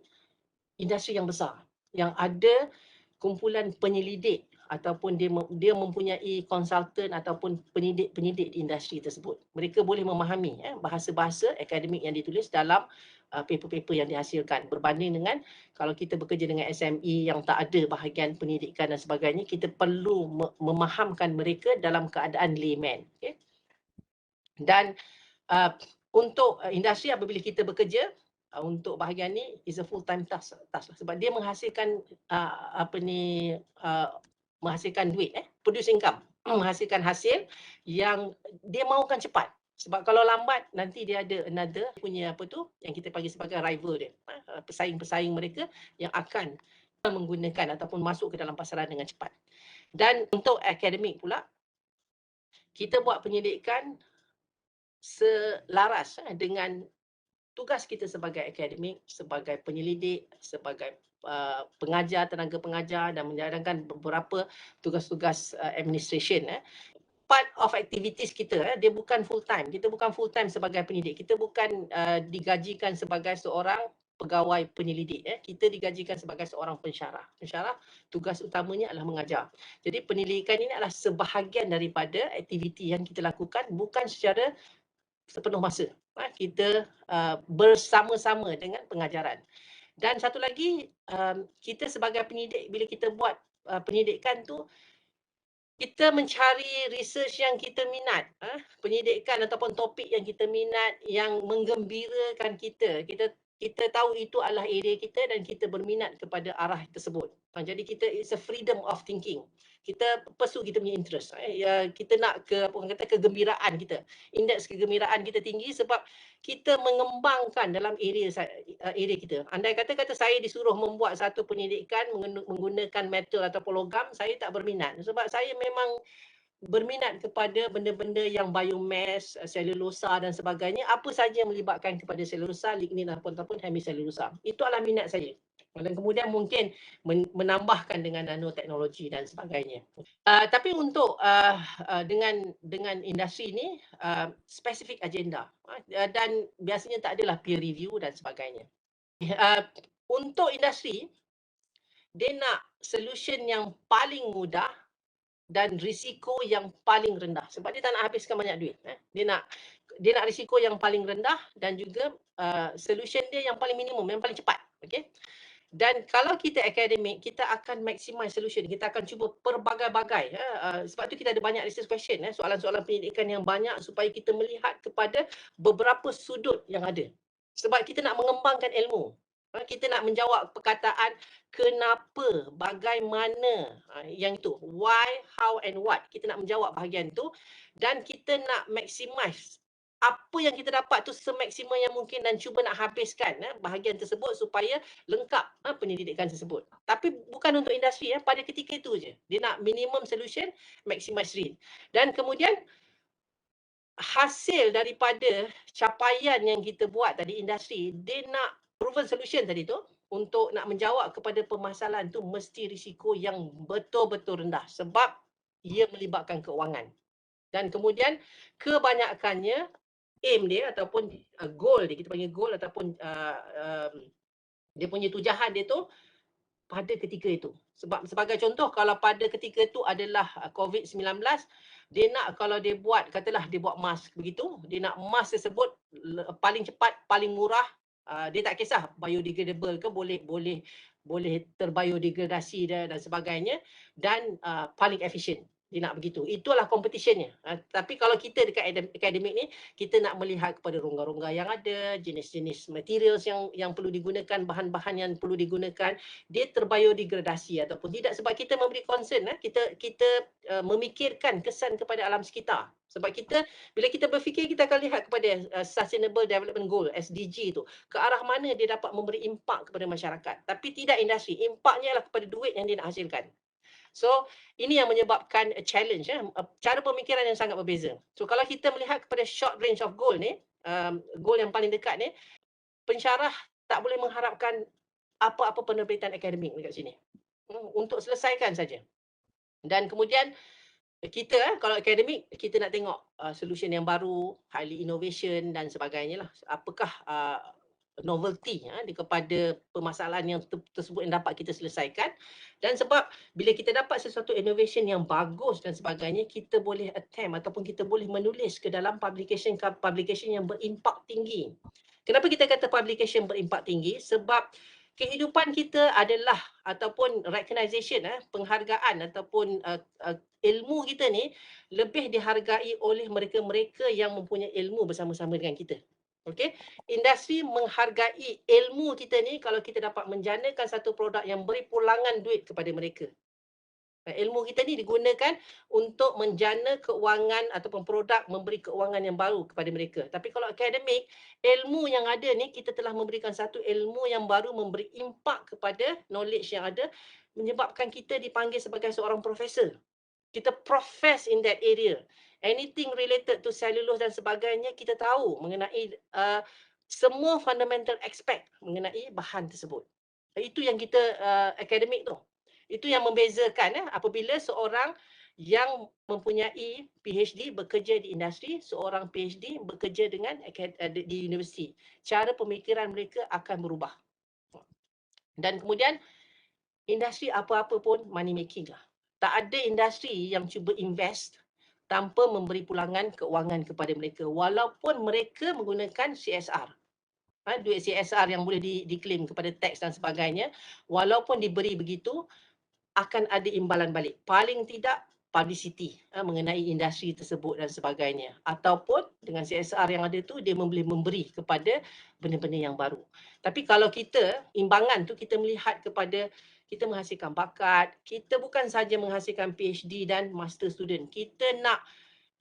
industri yang besar, yang ada kumpulan penyelidik ataupun dia mempunyai konsultan ataupun penyidik di industri tersebut. Mereka boleh memahami bahasa-bahasa akademik yang ditulis dalam paper-paper yang dihasilkan. Berbanding dengan kalau kita bekerja dengan SME yang tak ada bahagian pendidikan dan sebagainya, kita perlu memahamkan mereka dalam keadaan layman. Okay? Dan untuk industri apabila kita bekerja untuk bahagian ni is a full time task lah. Sebab dia menghasilkan menghasilkan duit produce income, menghasilkan hasil yang dia mahukan cepat. Sebab kalau lambat nanti dia ada another punya apa tu yang kita panggil sebagai rival dia, pesaing-pesaing mereka yang akan menggunakan ataupun masuk ke dalam pasaran dengan cepat. Dan untuk akademik pula, kita buat penyelidikan selaras dengan tugas kita sebagai akademik, sebagai penyelidik, sebagai pengajar, tenaga pengajar dan menjalankan beberapa tugas-tugas administration. Part of activities kita, dia bukan full time. Kita bukan full time sebagai penyelidik. Kita bukan digajikan sebagai seorang pegawai penyelidik. Kita digajikan sebagai seorang pensyarah. Pensyarah tugas utamanya adalah mengajar. Jadi penyelidikan ini adalah sebahagian daripada aktiviti yang kita lakukan, bukan secara sepenuh masa. Kita bersama-sama dengan pengajaran. Dan satu lagi, kita sebagai penyidik, bila kita buat penyidikan tu, kita mencari research yang kita minat, penyidikan ataupun topik yang kita minat, yang menggembirakan kita. Kita tahu itu adalah area kita dan kita berminat kepada arah tersebut. Jadi kita, it's a freedom of thinking. Kita pursue kita punya interest. Kita nak kegembiraan kita. Indeks kegembiraan kita tinggi sebab kita mengembangkan dalam area kita. Andai kata saya disuruh membuat satu penyelidikan menggunakan metal ataupun logam, saya tak berminat. Sebab saya memang berminat kepada benda-benda yang biomass, selulosa dan sebagainya. Apa saja yang melibatkan kepada selulosa, lignin ataupun hemiselulosa. Itu adalah minat saya. Dan kemudian mungkin menambahkan dengan nanoteknologi dan sebagainya. Tapi untuk dengan industri ini, spesifik agenda dan biasanya tak adalah peer review dan sebagainya. Untuk industri, dia nak solution yang paling mudah dan risiko yang paling rendah. Sebab dia tak nak habiskan banyak duit. Dia nak risiko yang paling rendah dan juga solution dia yang paling minimum, yang paling cepat. Okay? Dan kalau kita akademik, kita akan maximize solution. Kita akan cuba pelbagai-bagai. Sebab tu kita ada banyak research question, soalan-soalan pendidikan yang banyak supaya kita melihat kepada beberapa sudut yang ada. Sebab kita nak mengembangkan ilmu. Kita nak menjawab perkataan kenapa, bagaimana, yang itu. Why, how and what. Kita nak menjawab bahagian itu. Dan kita nak maximize apa yang kita dapat tu semaksimal yang mungkin dan cuba nak habiskan bahagian tersebut supaya lengkap penyelidikan tersebut. Tapi bukan untuk industri, pada ketika itu je. Dia nak minimum solution, maximize risk. Dan kemudian hasil daripada capaian yang kita buat tadi industri, dia nak proven solution tadi tu untuk nak menjawab kepada permasalahan tu mesti risiko yang betul-betul rendah sebab ia melibatkan keuangan. Dan kemudian kebanyakannya aim dia ataupun goal dia, kita panggil goal ataupun dia punya tujuan dia tu pada ketika itu. Sebab sebagai contoh, kalau pada ketika itu adalah COVID-19, dia nak kalau dia buat, katalah dia buat mask begitu, dia nak mask tersebut paling cepat, paling murah, dia tak kisah biodegradable ke, boleh terbiodegradasi dan sebagainya, dan paling efisien. Dia nak begitu. Itulah competitionnya. Tapi kalau kita dekat akademik ni, kita nak melihat kepada rongga-rongga yang ada, jenis-jenis materials yang perlu digunakan, bahan-bahan yang perlu digunakan, dia terbiodegradasi ataupun tidak. Sebab kita memberi concern, kita memikirkan kesan kepada alam sekitar. Sebab kita, bila kita berfikir, kita akan lihat kepada Sustainable Development Goal, SDG tu. Ke arah mana dia dapat memberi impak kepada masyarakat. Tapi tidak industri. Impaknya adalah kepada duit yang dia nak hasilkan. So, ini yang menyebabkan challenge, cara pemikiran yang sangat berbeza. So, kalau kita melihat kepada short range of goal ni, goal yang paling dekat ni, pensyarah tak boleh mengharapkan apa-apa penerbitan akademik dekat sini. Untuk selesaikan saja. Dan kemudian, kita kalau akademik, kita nak tengok solution yang baru, highly innovation dan sebagainya lah. Apakah novelty kepada permasalahan yang tersebut yang dapat kita selesaikan. Dan sebab bila kita dapat sesuatu innovation yang bagus dan sebagainya, kita boleh attempt ataupun kita boleh menulis ke dalam publication yang berimpak tinggi. Kenapa kita kata publication berimpak tinggi? Sebab kehidupan kita adalah ataupun recognition, penghargaan ataupun ilmu kita ni lebih dihargai oleh mereka-mereka yang mempunyai ilmu bersama-sama dengan kita. Okey, industri menghargai ilmu kita ni kalau kita dapat menjanakan satu produk yang beri pulangan duit kepada mereka. Ilmu kita ni digunakan untuk menjana keuangan ataupun produk, memberi keuangan yang baru kepada mereka. Tapi kalau akademik, ilmu yang ada ni kita telah memberikan satu ilmu yang baru, memberi impak kepada knowledge yang ada, menyebabkan kita dipanggil sebagai seorang profesor. Kita profess in that area. Anything related to cellulose dan sebagainya, kita tahu mengenai semua fundamental aspect mengenai bahan tersebut. Itu yang kita akademik tu. Itu yang membezakan apabila seorang yang mempunyai PhD bekerja di industri, seorang PhD bekerja dengan di universiti. Cara pemikiran mereka akan berubah. Dan kemudian industri apa-apa pun money making lah. Tak ada industri yang cuba invest tanpa memberi pulangan keuangan kepada mereka walaupun mereka menggunakan CSR. Duit CSR yang boleh diklaim kepada tax dan sebagainya, walaupun diberi begitu, akan ada imbalan balik. Paling tidak publicity mengenai industri tersebut dan sebagainya. Ataupun dengan CSR yang ada tu, dia boleh memberi kepada benda-benda yang baru. Tapi kalau kita, imbangan tu kita melihat kepada kita menghasilkan bakat, kita bukan saja menghasilkan PhD dan master student. Kita nak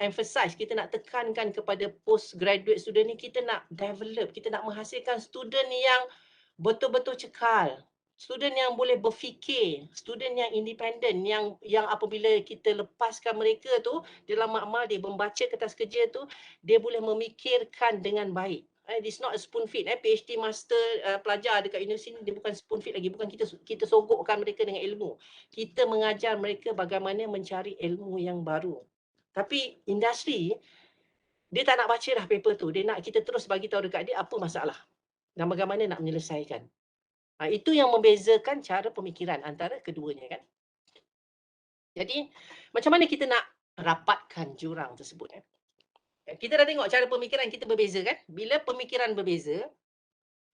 emphasize, kita nak tekankan kepada postgraduate student ni, kita nak develop, kita nak menghasilkan student yang betul-betul cekal. Student yang boleh berfikir, student yang independent, yang apabila kita lepaskan mereka tu dalam amal dia membaca kertas kerja tu, dia boleh memikirkan dengan baik. It's not a spoon feed. PhD master pelajar dekat universiti ni, dia bukan spoon feed lagi, bukan kita sogokkan mereka dengan ilmu. Kita mengajar mereka bagaimana mencari ilmu yang baru. Tapi industri, dia tak nak baca dah paper tu, dia nak kita terus bagi tahu dekat dia apa masalah dan bagaimana nak menyelesaikan. Itu yang membezakan cara pemikiran antara keduanya kan. Jadi macam mana kita nak rapatkan jurang tersebut Kita dah tengok cara pemikiran kita berbeza kan. Bila pemikiran berbeza,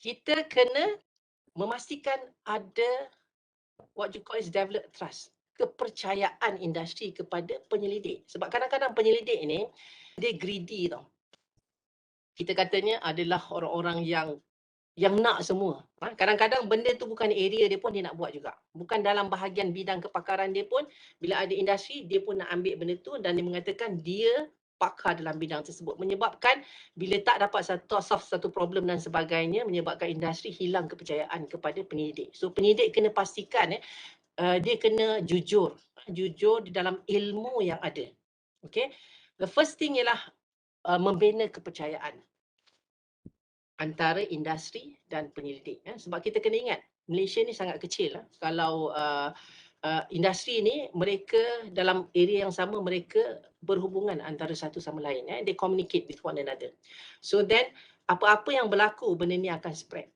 kita kena memastikan ada what you call is develop trust. Kepercayaan industri kepada penyelidik. Sebab kadang-kadang penyelidik ni, dia greedy tau. Kita katanya adalah orang-orang yang nak semua. Kadang-kadang benda tu bukan area dia pun dia nak buat juga. Bukan dalam bahagian bidang kepakaran dia pun, bila ada industri, dia pun nak ambil benda tu dan dia mengatakan dia pakar dalam bidang tersebut. Menyebabkan bila tak dapat solve satu problem dan sebagainya, menyebabkan industri hilang kepercayaan kepada penyidik. So penyidik kena pastikan dia kena jujur. Jujur di dalam ilmu yang ada. Okay? The first thing ialah membina kepercayaan antara industri dan penyelidik. Sebab kita kena ingat, Malaysia ni sangat kecil. Kalau industri ni, mereka dalam area yang sama, mereka berhubungan antara satu sama lain. They communicate with one another. So then, apa-apa yang berlaku, benda ni akan spread.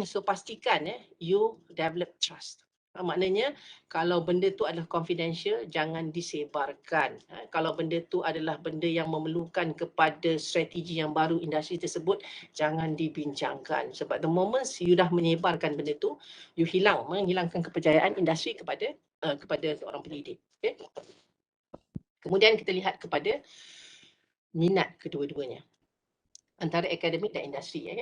So pastikan you develop trust. Maknanya kalau benda tu adalah confidential, jangan disebarkan. Kalau benda tu adalah benda yang memerlukan kepada strategi yang baru industri tersebut, jangan dibincangkan. Sebab the moment you dah menyebarkan benda tu, you menghilangkan kepercayaan industri kepada seorang penyelidik. Okay? Kemudian kita lihat kepada minat kedua-duanya. Antara akademik dan industri.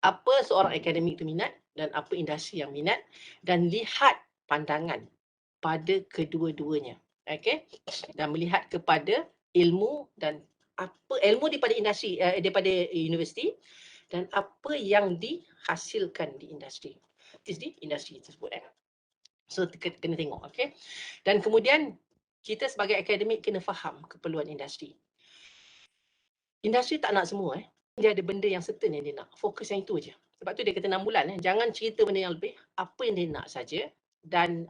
Apa seorang akademik itu minat dan apa industri yang minat, dan lihat pandangan pada kedua-duanya. Okay? Dan melihat kepada ilmu dan apa ilmu daripada industri, daripada universiti, dan apa yang dihasilkan di industri. Di industri tersebut. So kena tengok. Okay? Dan kemudian kita sebagai akademik kena faham keperluan industri. Industri tak nak semua. Dia ada benda yang certain yang dia nak. Fokus yang itu je. Sebab tu dia kata 6 bulan. Jangan cerita benda yang lebih. Apa yang dia nak saja. Dan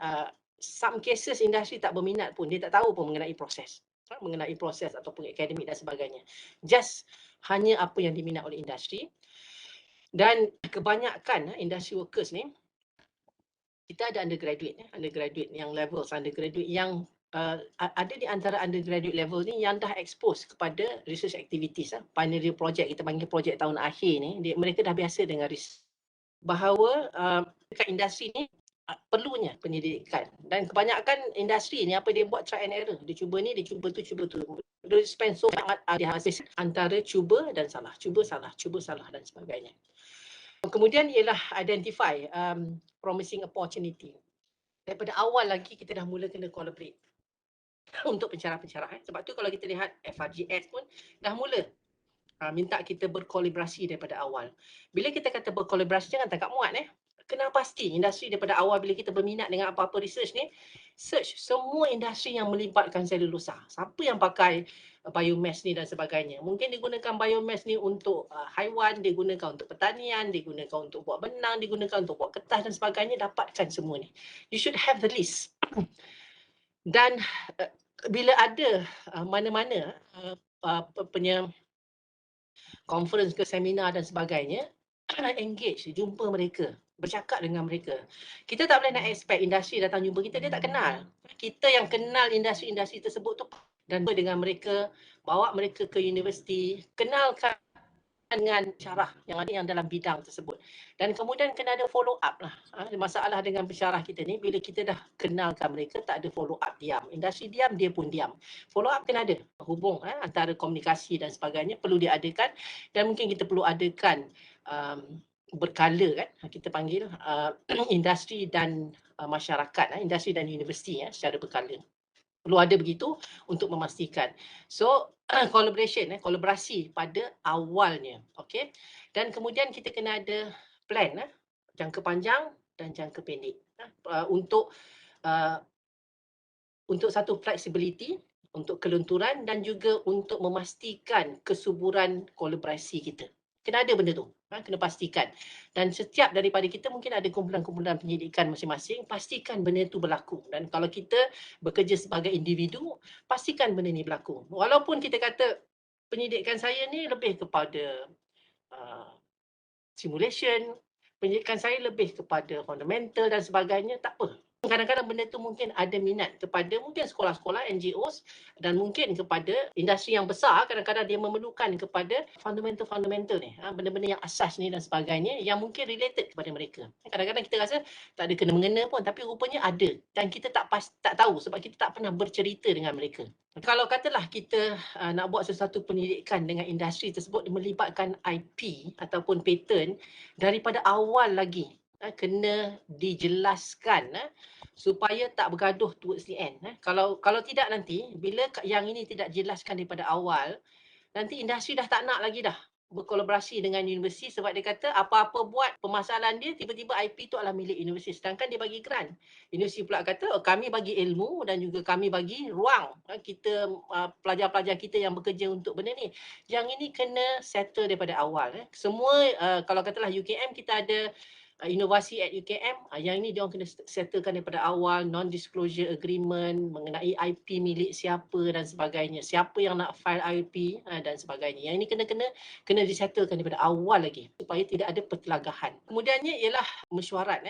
some cases industri tak berminat pun. Dia tak tahu pun mengenai proses. Mengenai proses ataupun akademik dan sebagainya. Just hanya apa yang diminat oleh industri. Dan kebanyakan industry workers ni, kita ada undergraduate. Undergraduate yang levels undergraduate yang ada di antara undergraduate level ni yang dah expose kepada research activities. Final year project, kita panggil projek tahun akhir ni, mereka dah biasa dengan research. Bahawa dekat industri ni perlunya pendidikan. Dan kebanyakan industri ni apa dia buat, try and error. Dia cuba ni, dia cuba tu, cuba tu. Dia spend so much antara cuba dan salah. Cuba salah dan sebagainya. Kemudian ialah identify promising opportunity. daripada awal lagi kita dah mula kena collaborate untuk pencerah-pencerah. Sebab tu kalau kita lihat FRGS pun dah mula minta kita berkolaborasi daripada awal. Bila kita kata berkolaborasi, jangan tangkap muat. Kenal pasti industri daripada awal bila kita berminat dengan apa-apa research ni, search semua industri yang melibatkan selulosa. Siapa yang pakai biomass ni dan sebagainya. Mungkin digunakan biomass ni untuk haiwan, digunakan untuk pertanian, digunakan untuk buat benang, digunakan untuk buat kertas dan sebagainya. Dapatkan semua ni. You should have the list. Dan bila ada mana-mana punya conference ke seminar dan sebagainya, engage, jumpa mereka, bercakap dengan mereka. Kita tak boleh nak expect industri datang jumpa kita, dia tak kenal. Kita yang kenal industri-industri tersebut tu, dan dengan mereka, bawa mereka ke universiti, kenalkan dengan pensyarah yang ada yang dalam bidang tersebut. Dan kemudian kena ada follow up lah. Masalah dengan pensyarah kita ni, bila kita dah kenalkan mereka, tak ada follow up, diam. Industri diam, dia pun diam. Follow up kena ada. Hubung antara komunikasi dan sebagainya perlu diadakan, dan mungkin kita perlu adakan berkala kan, kita panggil industri dan masyarakat, industri dan universiti secara berkala. Perlu ada begitu untuk memastikan. So, kolaborasi pada awalnya. Okay? Dan kemudian kita kena ada plan, jangka panjang dan jangka pendek. Untuk satu flexibility, untuk kelenturan dan juga untuk memastikan kesuburan kolaborasi kita. Kena ada benda tu, kena pastikan. Dan setiap daripada kita mungkin ada kumpulan-kumpulan penyidikan masing-masing, pastikan benda tu berlaku. Dan kalau kita bekerja sebagai individu, pastikan benda ni berlaku. Walaupun kita kata penyidikan saya ni lebih kepada simulation, penyidikan saya lebih kepada fundamental dan sebagainya, tak apa. Kadang-kadang benda tu mungkin ada minat kepada mungkin sekolah-sekolah, NGOs, dan mungkin kepada industri yang besar, kadang-kadang dia memerlukan kepada fundamental ni, benda-benda yang asas ni dan sebagainya yang mungkin related kepada mereka. Kadang-kadang kita rasa tak ada kena-mengena pun, tapi rupanya ada dan kita tak tahu sebab kita tak pernah bercerita dengan mereka. Kalau katalah kita nak buat sesuatu pendidikan dengan industri tersebut melibatkan IP ataupun patent, daripada awal lagi kena dijelaskan supaya tak bergaduh towards the end. Kalau tidak nanti, bila yang ini tidak dijelaskan daripada awal, nanti industri dah tak nak lagi dah berkolaborasi dengan universiti sebab dia kata apa-apa buat pemasalan dia, tiba-tiba IP tu adalah milik universiti. Sedangkan dia bagi grant. Universiti pula kata, kami bagi ilmu dan juga kami bagi ruang. Kita, pelajar-pelajar kita yang bekerja untuk benda ni. Yang ini kena settle daripada awal. Semua, kalau katalah UKM, kita ada inovasi at UKM, yang ini dia orang kena settlekan daripada awal, non-disclosure agreement mengenai IP milik siapa dan sebagainya, siapa yang nak file IP dan sebagainya. Yang ini kena disettlekan daripada awal lagi supaya tidak ada pertelagahan. Kemudiannya ialah mesyuarat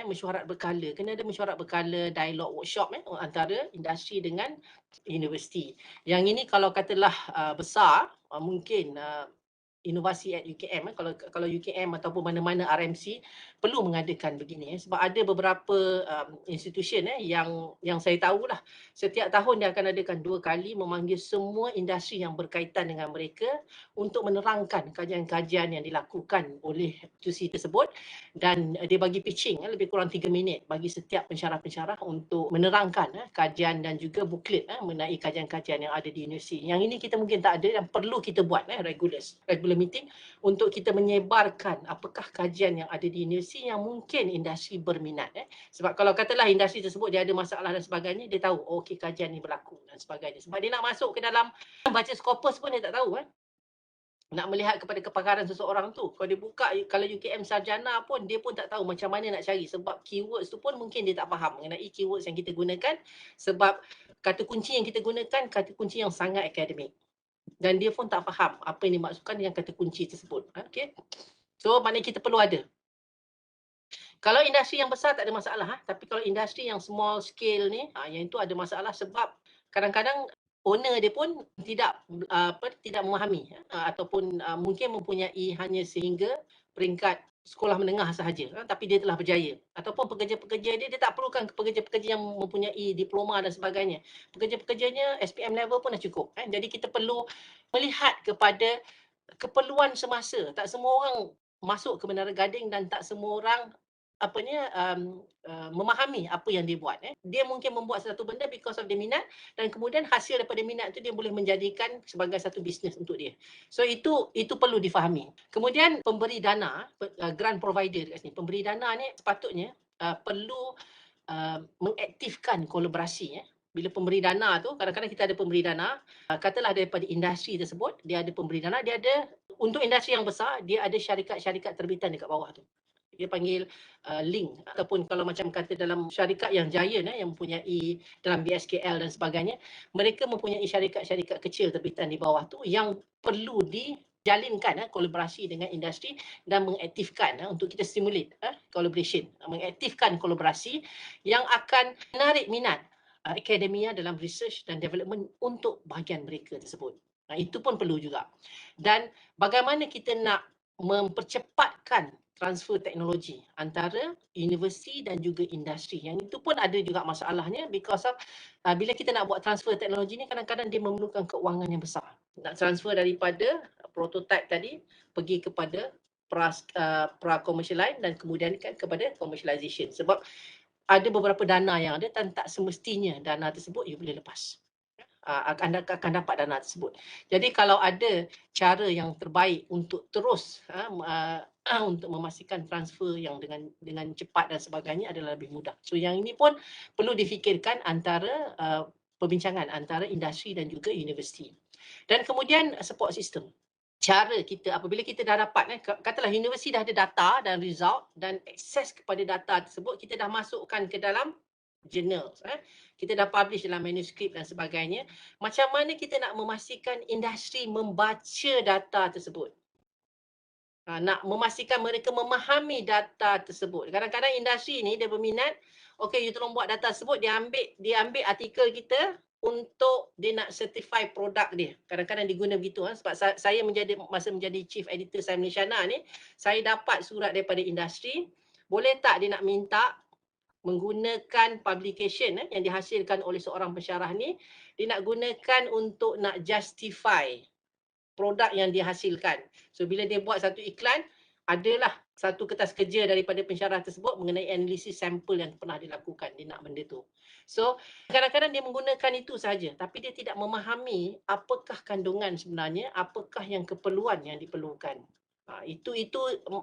berkala. Kena ada mesyuarat berkala, dialog workshop antara industri dengan universiti. Yang ini kalau katalah besar, mungkin inovasi at UKM, kalau UKM ataupun mana-mana RMC perlu mengadakan begini sebab ada beberapa institution yang saya tahulah setiap tahun dia akan adakan 2 kali memanggil semua industri yang berkaitan dengan mereka untuk menerangkan kajian-kajian yang dilakukan oleh institusi tersebut, dan dia bagi pitching lebih kurang 3 minit bagi setiap pensyarah-pensyarah untuk menerangkan kajian dan juga buklet mengenai kajian-kajian yang ada di universiti. Yang ini kita mungkin tak ada dan perlu kita buat regular meeting untuk kita menyebarkan apakah kajian yang ada di universiti yang mungkin industri berminat. Sebab kalau katalah industri tersebut dia ada masalah dan sebagainya, dia tahu okey kajian ni berlaku dan sebagainya. Sebab dia nak masuk ke dalam baca Scopus pun dia tak tahu nak melihat kepada kepakaran seseorang tu. Kalau dia buka, kalau UKM sarjana pun dia pun tak tahu macam mana nak cari sebab keywords tu pun mungkin dia tak faham mengenai keywords yang kita gunakan sebab kata kunci yang kita gunakan kata kunci yang sangat akademik. Dan dia pun tak faham apa yang dimaksudkan dengan kata kunci tersebut. Okay? So, maknanya kita perlu ada. Kalau industri yang besar tak ada masalah. Tapi kalau industri yang small scale ni, yang itu ada masalah sebab kadang-kadang owner dia pun tidak memahami ataupun mungkin mempunyai hanya sehingga peringkat sekolah menengah sahaja, tapi dia telah berjaya. Ataupun pekerja-pekerja dia tak perlukan pekerja-pekerja yang mempunyai diploma dan sebagainya. Pekerja-pekerjanya SPM level pun dah cukup. Jadi kita perlu melihat kepada keperluan semasa. Tak semua orang masuk ke Menara Gading dan tak semua orang memahami apa yang dia buat. Dia mungkin membuat satu benda because of dia minat, dan kemudian hasil daripada minat itu dia boleh menjadikan sebagai satu bisnes untuk dia. So itu perlu difahami. Kemudian pemberi dana, grant provider kat sini, pemberi dana ni sepatutnya perlu mengaktifkan kolaborasi. Bila pemberi dana tu, kadang-kadang kita ada pemberi dana, katalah daripada industri tersebut, dia ada pemberi dana, dia ada, untuk industri yang besar, dia ada syarikat-syarikat terbitan dekat bawah tu. Dia panggil link, ataupun kalau macam kata dalam syarikat yang giant yang mempunyai dalam BSKL dan sebagainya, mereka mempunyai syarikat-syarikat kecil terbitan di bawah tu yang perlu dijalinkan kolaborasi dengan industri dan mengaktifkan untuk kita stimulate collaboration, mengaktifkan kolaborasi yang akan menarik minat akademia dalam research dan development untuk bahagian mereka tersebut. Itu pun perlu juga. Dan bagaimana kita nak mempercepatkan transfer teknologi antara universiti dan juga industri. Yang itu pun ada juga masalahnya because of bila kita nak buat transfer teknologi ni, kadang-kadang dia memerlukan keuangan yang besar. Nak transfer daripada prototype tadi pergi kepada pra-commercial line dan kemudian kan kepada commercialization. Sebab ada beberapa dana yang ada dan tak semestinya dana tersebut you boleh lepas. Akan dapat dana tersebut. Jadi kalau ada cara yang terbaik untuk terus untuk memastikan transfer yang dengan cepat dan sebagainya adalah lebih mudah. So yang ini pun perlu difikirkan antara perbincangan antara industri dan juga universiti. Dan kemudian support system. Cara kita apabila kita dah dapat, katalah universiti dah ada data dan result dan akses kepada data tersebut, kita dah masukkan ke dalam journals, kita dah publish dalam manuskrip dan sebagainya. Macam mana kita nak memastikan industri membaca data tersebut? Nak memastikan mereka memahami data tersebut. Kadang-kadang industri ni dia berminat, okey, you tolong buat data tersebut, dia ambil artikel kita untuk dia nak certify produk dia. Kadang-kadang diguna begitu. Sebab saya masa menjadi chief editor Saya Malaysiana ni, saya dapat surat daripada industri, boleh tak dia nak minta menggunakan publication yang dihasilkan oleh seorang pensyarah ni, dia nak gunakan untuk nak justify produk yang dihasilkan. So bila dia buat satu iklan, adalah satu kertas kerja daripada pensyarah tersebut mengenai analisis sampel yang pernah dilakukan. Dia nak benda tu. So kadang-kadang dia menggunakan itu saja, tapi dia tidak memahami apakah kandungan sebenarnya, apakah yang keperluan yang diperlukan. Itu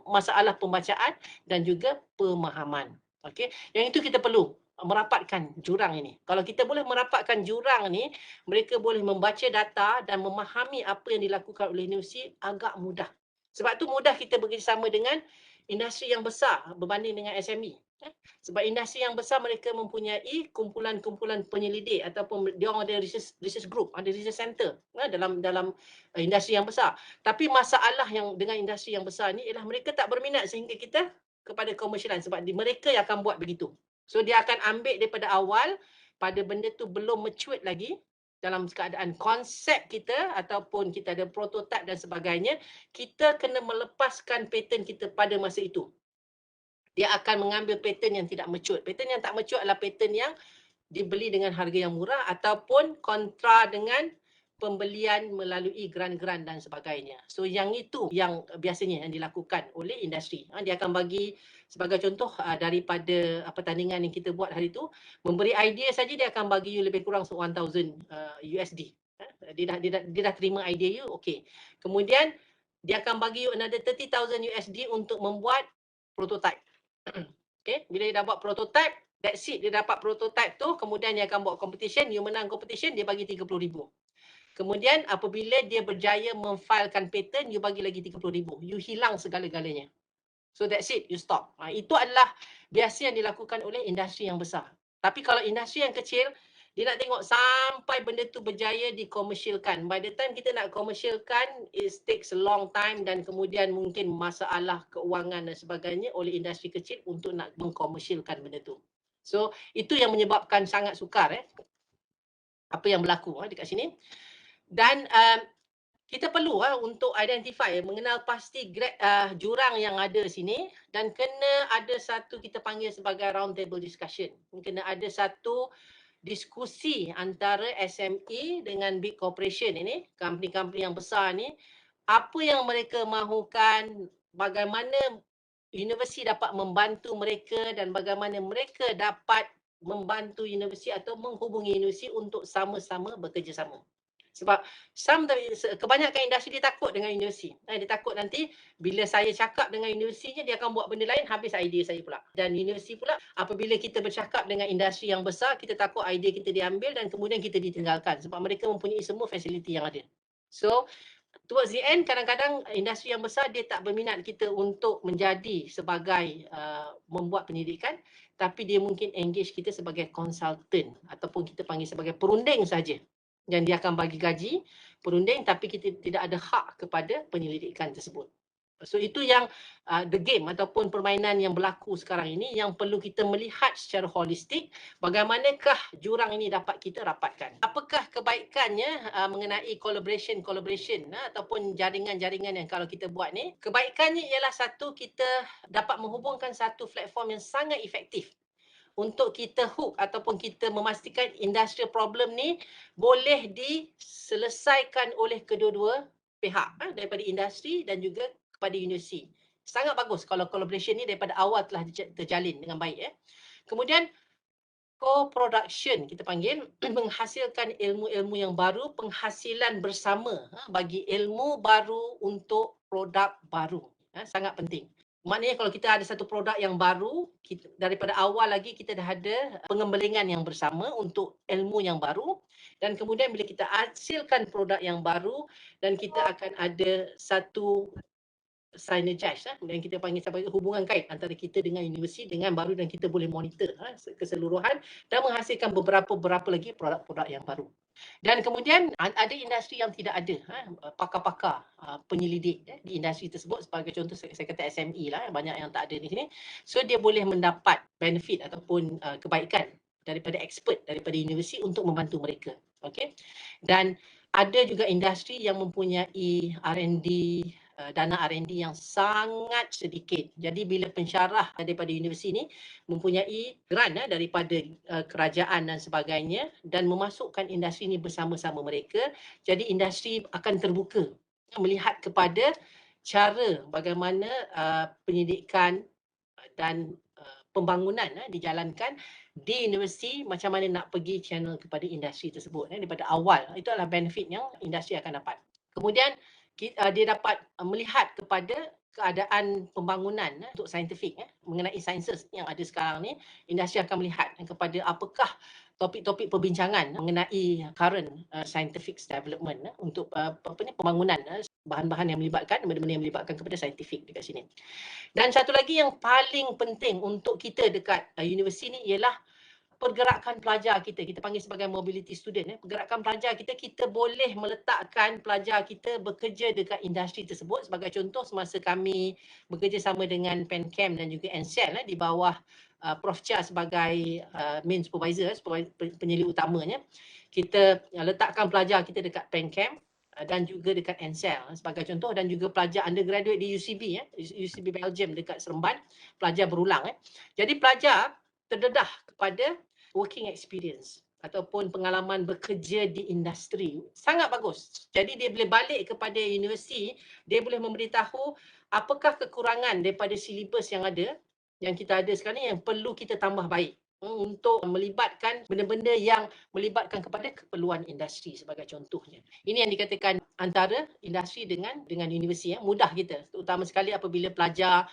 masalah pembacaan dan juga pemahaman. Okey, yang itu kita perlu merapatkan jurang ini. Kalau kita boleh merapatkan jurang ni, mereka boleh membaca data dan memahami apa yang dilakukan oleh universiti agak mudah. Sebab tu mudah kita bekerjasama dengan industri yang besar berbanding dengan SME. Sebab industri yang besar mereka mempunyai kumpulan-kumpulan penyelidik ataupun dia orang ada research group, ada research center dalam industri yang besar. Tapi masalah yang dengan industri yang besar ni ialah mereka tak berminat sehingga kita kepada commercial sebab mereka yang akan buat begitu. So dia akan ambil daripada awal pada benda tu belum mature lagi dalam keadaan konsep kita ataupun kita ada prototype dan sebagainya, kita kena melepaskan pattern kita pada masa itu. Dia akan mengambil pattern yang tidak mature. Pattern yang tak mature adalah pattern yang dibeli dengan harga yang murah ataupun kontra dengan pembelian melalui grant-grant dan sebagainya. So yang itu yang biasanya yang dilakukan oleh industri. Dia akan bagi sebagai contoh daripada pertandingan yang kita buat hari itu, memberi idea saja dia akan bagi you lebih kurang 1,000 USD. Dia dah terima idea you, okey. Kemudian dia akan bagi you another 30,000 USD untuk membuat prototype. Okay, bila dia dah buat prototype, that's it, dia dapat prototype tu, kemudian dia akan buat competition, you menang competition, dia bagi 30,000. Kemudian apabila dia berjaya memfilekan patent, you bagi lagi 30,000. You hilang segala-galanya. So that's it, you stop. Itu adalah biasa yang dilakukan oleh industri yang besar. Tapi kalau industri yang kecil, dia nak tengok sampai benda tu berjaya dikomersialkan. By the time kita nak komersialkan, it takes a long time dan kemudian mungkin masalah keuangan dan sebagainya oleh industri kecil untuk nak mengkomersialkan benda tu. So itu yang menyebabkan sangat sukar apa yang berlaku dekat sini. Dan kita perlu untuk identify, mengenal pasti jurang yang ada sini dan kena ada satu kita panggil sebagai round table discussion. Kena ada satu diskusi antara SME dengan big corporation ini, company-company yang besar ni, apa yang mereka mahukan, bagaimana universiti dapat membantu mereka dan bagaimana mereka dapat membantu universiti atau menghubungi universiti untuk sama-sama bekerjasama. Sebab kebanyakan industri dia takut dengan universiti. Dia takut nanti bila saya cakap dengan universitinya, dia akan buat benda lain, habis idea saya pula. Dan universiti pula, apabila kita bercakap dengan industri yang besar, kita takut idea kita diambil dan kemudian kita ditinggalkan. Sebab mereka mempunyai semua fasiliti yang ada. So, towards the end, kadang-kadang industri yang besar dia tak berminat kita untuk menjadi sebagai membuat pendidikan, tapi dia mungkin engage kita sebagai consultant ataupun kita panggil sebagai perunding saja. Dan dia akan bagi gaji perunding, tapi kita tidak ada hak kepada penyelidikan tersebut. So itu yang the game ataupun permainan yang berlaku sekarang ini yang perlu kita melihat secara holistik bagaimanakah jurang ini dapat kita rapatkan. Apakah kebaikannya mengenai collaboration ataupun jaringan-jaringan yang kalau kita buat ni? Kebaikannya ialah satu, kita dapat menghubungkan satu platform yang sangat efektif untuk kita hook ataupun kita memastikan industrial problem ni boleh diselesaikan oleh kedua-dua pihak, daripada industri dan juga kepada universiti. Sangat bagus kalau collaboration ni daripada awal telah terjalin dengan baik. Kemudian co-production kita panggil, menghasilkan ilmu-ilmu yang baru, penghasilan bersama bagi ilmu baru untuk produk baru. Sangat penting. Maknanya kalau kita ada satu produk yang baru, daripada awal lagi kita dah ada pengembelingan yang bersama untuk ilmu yang baru, dan kemudian bila kita hasilkan produk yang baru dan kita akan ada satu synergize, dan kita panggil sebagai hubungan kait antara kita dengan universiti dengan baru, dan kita boleh monitor keseluruhan dan menghasilkan beberapa lagi produk-produk yang baru. Dan kemudian ada industri yang tidak ada pakar-pakar penyelidik di industri tersebut. Sebagai contoh saya kata SME lah, banyak yang tak ada di sini. So dia boleh mendapat benefit ataupun kebaikan daripada expert daripada universiti untuk membantu mereka. Okay? Dan ada juga industri yang mempunyai R&D, dana R&D yang sangat sedikit. Jadi bila pensyarah daripada universiti ni mempunyai grant daripada kerajaan dan sebagainya dan memasukkan industri ni bersama-sama mereka, jadi industri akan terbuka melihat kepada cara bagaimana pendidikan dan pembangunan dijalankan di universiti, macam mana nak pergi channel kepada industri tersebut daripada awal. Itu adalah benefit yang industri akan dapat. Kemudian dia dapat melihat kepada keadaan pembangunan untuk saintifik mengenai sainses yang ada sekarang ni. Industri akan melihat kepada apakah topik-topik perbincangan mengenai current scientific development untuk pembangunan bahan-bahan yang melibatkan, benda-benda yang melibatkan kepada saintifik dekat sini. Dan satu lagi yang paling penting untuk kita dekat universiti ni ialah pergerakan pelajar kita. Kita panggil sebagai mobility student. Pergerakan pelajar kita, kita boleh meletakkan pelajar kita bekerja dekat industri tersebut. Sebagai contoh, semasa kami bekerjasama dengan PenCam dan juga Ensel di bawah Prof. Chia sebagai main supervisor, penyelidik utamanya, kita letakkan pelajar kita dekat PenCam dan juga dekat Ensel sebagai contoh, dan juga pelajar undergraduate di UCB Belgium dekat Seremban, pelajar berulang. Jadi pelajar terdedah kepada working experience ataupun pengalaman bekerja di industri. Sangat bagus. Jadi dia boleh balik kepada universiti, dia boleh memberitahu apakah kekurangan daripada silibus yang ada, yang kita ada sekarang ni, yang perlu kita tambah baik untuk melibatkan benda-benda yang melibatkan kepada keperluan industri sebagai contohnya. Ini yang dikatakan antara industri dengan universiti. Mudah kita, terutama sekali apabila pelajar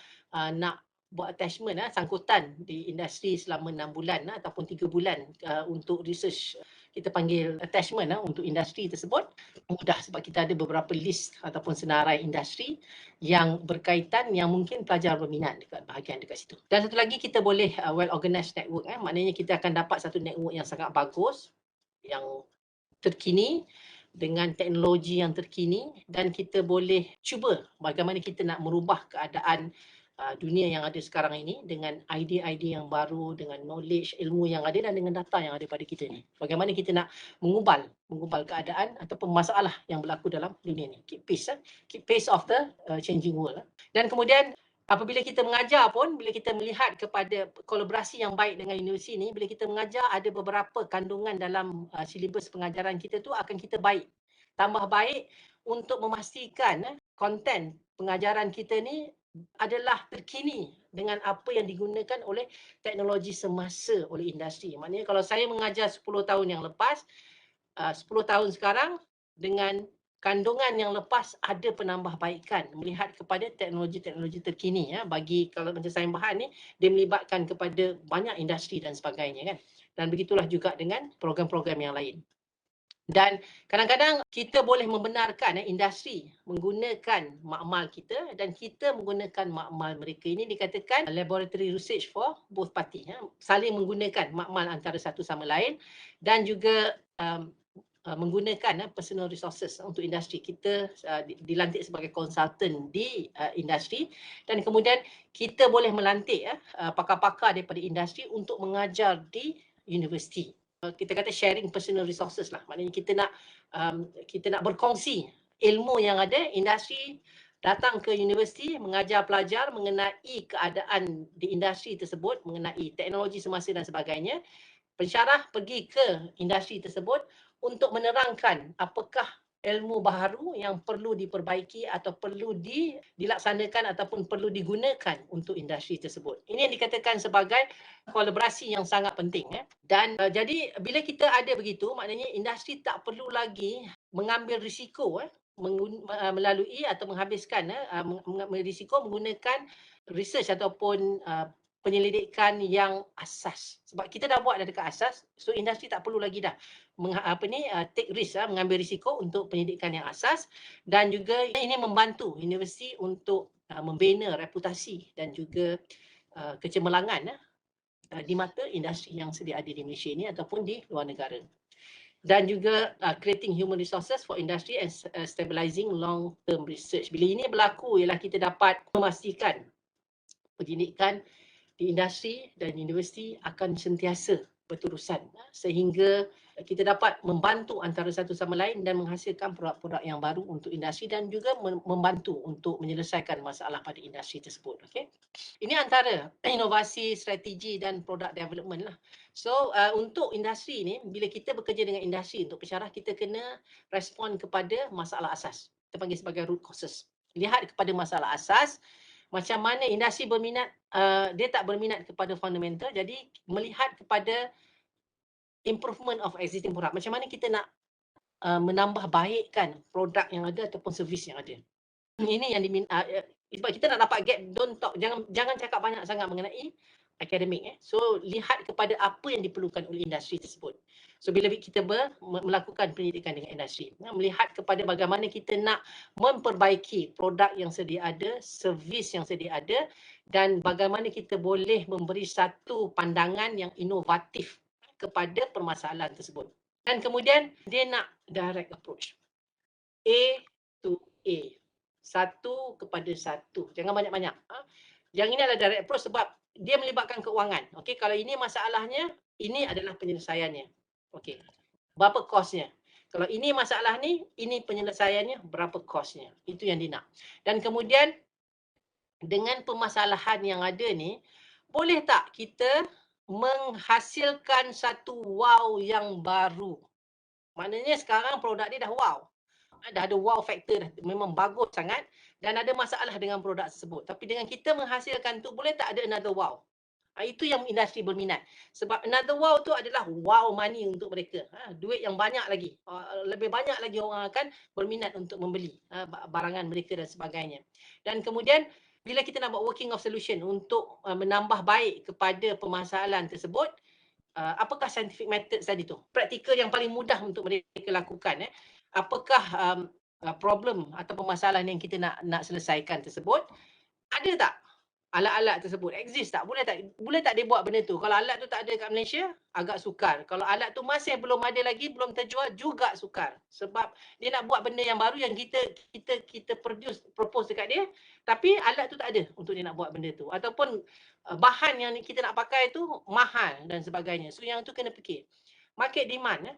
nak buat attachment sangkutan di industri selama 6 bulan ataupun 3 bulan untuk research, kita panggil attachment untuk industri tersebut. Mudah sebab kita ada beberapa list ataupun senarai industri yang berkaitan yang mungkin pelajar berminat dekat bahagian dekat situ. Dan satu lagi, kita boleh well organized network. Maknanya kita akan dapat satu network yang sangat bagus, yang terkini, dengan teknologi yang terkini, dan kita boleh cuba bagaimana kita nak merubah keadaan dunia yang ada sekarang ini dengan idea-idea yang baru, dengan knowledge, ilmu yang ada dan dengan data yang ada pada kita ni. Bagaimana kita nak mengubal keadaan ataupun masalah yang berlaku dalam dunia ni. Keep pace of the changing world. Dan kemudian apabila kita mengajar pun, bila kita melihat kepada kolaborasi yang baik dengan universiti ni, bila kita mengajar ada beberapa kandungan dalam silibus pengajaran kita tu akan kita tambah baik untuk memastikan konten pengajaran kita ni adalah terkini dengan apa yang digunakan oleh teknologi semasa oleh industri. Maknanya kalau saya mengajar 10 tahun yang lepas, 10 tahun sekarang dengan kandungan yang lepas ada penambahbaikan melihat kepada teknologi-teknologi terkini ya. Bagi kalau macam sains bahan ni dia melibatkan kepada banyak industri dan sebagainya kan. Dan begitulah juga dengan program-program yang lain. Dan kadang-kadang kita boleh membenarkan industri menggunakan makmal kita dan kita menggunakan makmal mereka. Ini dikatakan laboratory research for both party. Saling menggunakan makmal antara satu sama lain dan juga menggunakan personal resources untuk industri. Kita dilantik sebagai konsultan di industri dan kemudian kita boleh melantik pakar-pakar daripada industri untuk mengajar di universiti. Kita kata sharing personal resources lah. Maknanya kita nak berkongsi ilmu yang ada. Industri datang ke universiti mengajar pelajar mengenai keadaan di industri tersebut, mengenai teknologi semasa dan sebagainya. Pensyarah pergi ke industri tersebut untuk menerangkan apakah ilmu baharu yang perlu diperbaiki atau perlu dilaksanakan ataupun perlu digunakan untuk industri tersebut. Ini yang dikatakan sebagai kolaborasi yang sangat penting. Dan jadi bila kita ada begitu, maknanya industri tak perlu lagi mengambil risiko melalui atau menghabiskan mengambil risiko menggunakan research ataupun penyelidikan yang asas. Sebab kita dah buat dah dekat asas, so industri tak perlu lagi dah take risk, mengambil risiko untuk penyelidikan yang asas. Dan juga ini membantu universiti untuk membina reputasi dan juga kecemerlangan di mata industri yang sedia ada di Malaysia ini ataupun di luar negara. Dan juga creating human resources for industry and stabilizing long term research. Bila ini berlaku ialah kita dapat memastikan pendidikan di industri dan universiti akan sentiasa berterusan sehingga kita dapat membantu antara satu sama lain dan menghasilkan produk-produk yang baru untuk industri dan juga membantu untuk menyelesaikan masalah pada industri tersebut. Okay? Ini antara inovasi, strategi dan product development lah. So untuk industri ni, bila kita bekerja dengan industri untuk pensyarah, kita kena respon kepada masalah asas. Kita panggil sebagai root causes. Lihat kepada masalah asas, macam mana industri berminat, dia tak berminat kepada fundamental, jadi melihat kepada improvement of existing product. Macam mana kita nak menambah baikkan produk yang ada ataupun servis yang ada. Ini yang sebab kita nak dapat get, don't talk, jangan cakap banyak sangat mengenai akademik. So lihat kepada apa yang diperlukan oleh industri tersebut. So bila kita melakukan pendidikan dengan industri, melihat kepada bagaimana kita nak memperbaiki produk yang sedia ada, servis yang sedia ada dan bagaimana kita boleh memberi satu pandangan yang inovatif kepada permasalahan tersebut. Dan kemudian dia nak direct approach. A to A. Satu kepada satu. Jangan banyak-banyak. Yang ini adalah direct approach sebab dia melibatkan keuangan. Okey, kalau ini masalahnya, ini adalah penyelesaiannya. Okey. Berapa kosnya? Kalau ini masalah ni, ini penyelesaiannya, berapa kosnya? Itu yang dia nak. Dan kemudian dengan permasalahan yang ada ni, boleh tak kita menghasilkan satu wow yang baru? Maknanya sekarang produk dia dah wow. Dah ada wow factor dah, memang bagus sangat dan ada masalah dengan produk tersebut. Tapi dengan kita menghasilkan tu, boleh tak ada another wow? Itu yang industri berminat. Sebab another wow tu adalah wow money untuk mereka. Duit yang banyak lagi. Lebih banyak lagi orang akan berminat untuk membeli barangan mereka dan sebagainya. Dan kemudian bila kita nak buat working of solution untuk menambah baik kepada permasalahan tersebut, apakah scientific method tadi tu? Praktikal yang paling mudah untuk mereka lakukan. Apakah problem atau permasalahan yang kita nak selesaikan tersebut? Ada tak alat-alat tersebut? Exist tak? Boleh tak dia buat benda tu? Kalau alat tu tak ada kat Malaysia, agak sukar. Kalau alat tu masih belum ada lagi, belum terjual, juga sukar. Sebab dia nak buat benda yang baru yang kita propose dekat dia, tapi alat tu tak ada untuk dia nak buat benda tu. Ataupun bahan yang kita nak pakai tu mahal dan sebagainya. So yang tu kena fikir. Market demand,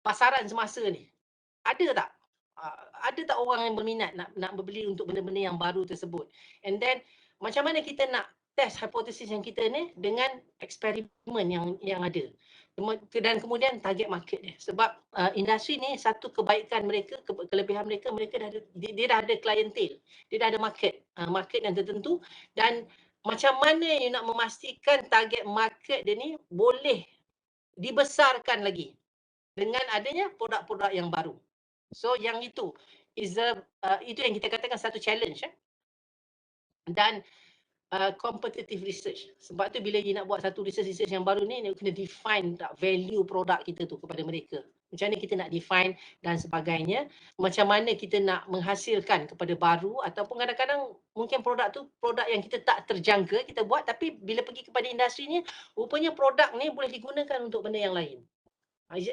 pasaran semasa ni, ada tak? Ada tak orang yang berminat nak berbeli untuk benda-benda yang baru tersebut? And then macam mana kita nak test hipotesis yang kita ni dengan eksperimen yang ada. Dan kemudian target market dia. Sebab industri ni satu kebaikan mereka, kelebihan mereka, dia dah ada klientel. Dia dah ada market yang tertentu, dan macam mana you nak memastikan target market dia ni boleh dibesarkan lagi dengan adanya produk-produk yang baru. So yang itu itu yang kita katakan satu challenge. Dan competitive research. Sebab tu bila you nak buat satu research yang baru ni, you kena define value produk kita tu kepada mereka. Macam mana kita nak define dan sebagainya. Macam mana kita nak menghasilkan kepada baru, ataupun kadang-kadang mungkin produk tu produk yang kita tak terjangka kita buat, tapi bila pergi kepada industri ni, rupanya produk ni boleh digunakan untuk benda yang lain.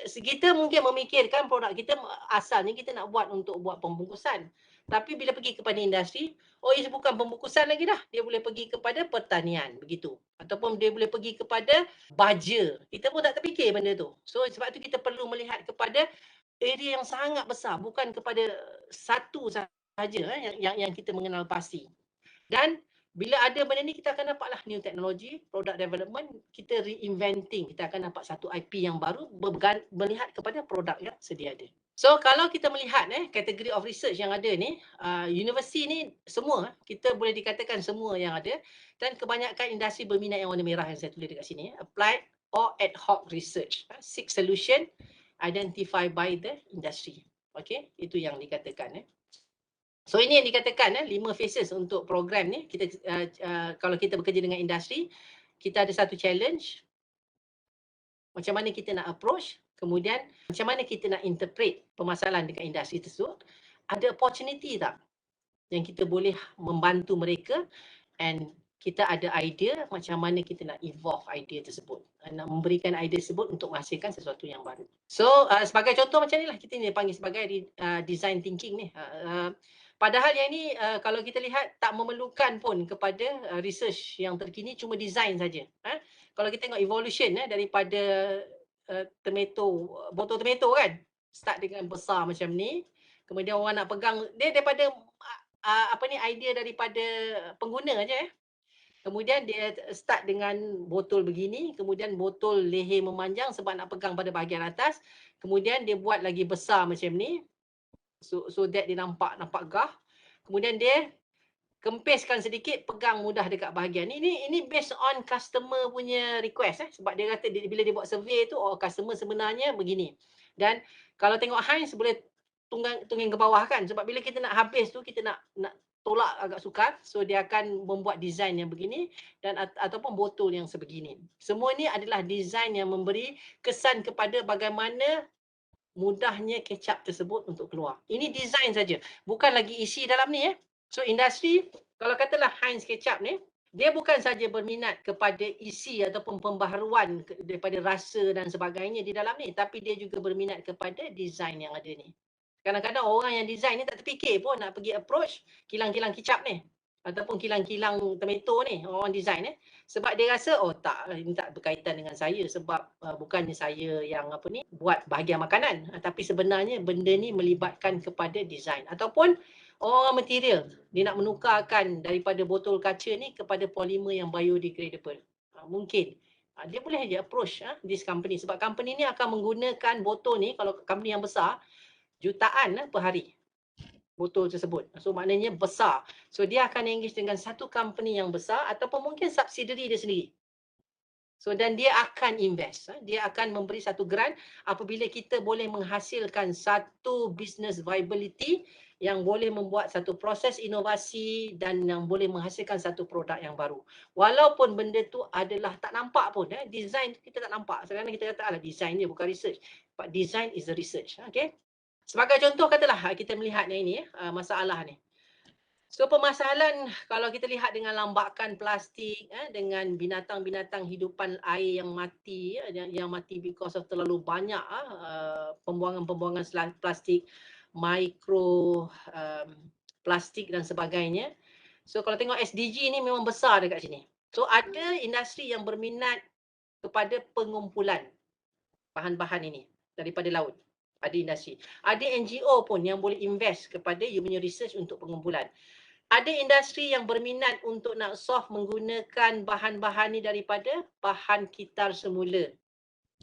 Kita mungkin memikirkan produk kita asalnya kita nak buat untuk buat pembungkusan. Tapi bila pergi kepada industri, ia bukan pembungkusan lagi dah. Dia boleh pergi kepada pertanian, begitu. Ataupun dia boleh pergi kepada baja. Kita pun tak terfikir benda tu. So sebab tu kita perlu melihat kepada area yang sangat besar, bukan kepada satu sahaja yang kita mengenal pasti. Dan bila ada benda ni, kita akan dapatlah new technology, product development, kita reinventing, kita akan dapat satu IP yang baru melihat kepada produk yang sedia ada. So kalau kita melihat kategori of research yang ada ni, universiti ni semua, kita boleh dikatakan semua yang ada, dan kebanyakan industri berminat yang warna merah yang saya tulis dekat sini, applied or ad hoc research, seek solution identified by the industry. Okay, itu yang dikatakan. So ini yang dikatakan 5 phases untuk program ni. Kita kalau kita bekerja dengan industri, kita ada satu challenge. Macam mana kita nak approach, kemudian macam mana kita nak interpret permasalahan dekat industri tersebut. Ada opportunity tak yang kita boleh membantu mereka, and kita ada idea macam mana kita nak evolve idea tersebut, nak memberikan idea tersebut untuk menghasilkan sesuatu yang baru. So sebagai contoh macam ni lah, kita ni panggil sebagai design thinking ni. Padahal yang ini kalau kita lihat tak memerlukan pun kepada research yang terkini, cuma design saja. Kalau kita tengok evolution daripada botol tomato kan, start dengan besar macam ni, kemudian orang nak pegang dia daripada idea daripada pengguna aja. Kemudian dia start dengan botol begini, kemudian botol leher memanjang sebab nak pegang pada bahagian atas, kemudian dia buat lagi besar macam ni. So that dia nampak gah. Kemudian dia kempiskan sedikit, pegang mudah dekat bahagian ni. Ini based on customer punya request. Sebab dia kata bila dia buat survey tu, customer sebenarnya begini. Dan kalau tengok Heinz boleh tunggang ke bawah kan. Sebab bila kita nak habis tu, kita nak tolak agak sukar. So dia akan membuat design yang begini, dan ataupun botol yang sebegini. Semua ni adalah design yang memberi kesan kepada bagaimana mudahnya kecap tersebut untuk keluar. Ini design saja, bukan lagi isi dalam ni. So industri, kalau katalah Heinz kecap ni, dia bukan saja berminat kepada isi ataupun pembaharuan daripada rasa dan sebagainya di dalam ni, tapi dia juga berminat kepada design yang ada ni. Kadang-kadang orang yang design ni tak terfikir pun nak pergi approach kilang-kilang kecap ni, ataupun kilang-kilang tomato ni, orang design sebab dia rasa ini tak berkaitan dengan saya, sebab bukannya saya yang buat bahagian makanan, tapi sebenarnya benda ni melibatkan kepada design. Ataupun orang material, dia nak menukarkan daripada botol kaca ni kepada polimer yang biodegradable. Mungkin dia boleh je approach this company, sebab company ni akan menggunakan botol ni, kalau company yang besar, jutaan per hari botol tersebut. So maknanya besar. So dia akan engage dengan satu company yang besar, ataupun mungkin subsidiary dia sendiri. So dan dia akan invest. Dia akan memberi satu grant apabila kita boleh menghasilkan satu business viability yang boleh membuat satu proses inovasi dan yang boleh menghasilkan satu produk yang baru. Walaupun benda tu adalah tak nampak pun. Design kita tak nampak. Sekarang kita kata design dia bukan research. But design is a research. Okay? Sebagai contoh katalah kita melihat ini masalah ni. So permasalahan kalau kita lihat dengan lambakan plastik, dengan binatang-binatang hidupan air yang mati, yang mati because of terlalu banyak pembuangan-pembuangan plastik, mikro plastik dan sebagainya. So kalau tengok SDG ni memang besar dekat sini. So ada industri yang berminat kepada pengumpulan bahan-bahan ini daripada laut. Ada industri. Ada NGO pun yang boleh invest kepada you punya research untuk pengumpulan. Ada industri yang berminat untuk nak soft menggunakan bahan-bahan ni daripada bahan kitar semula.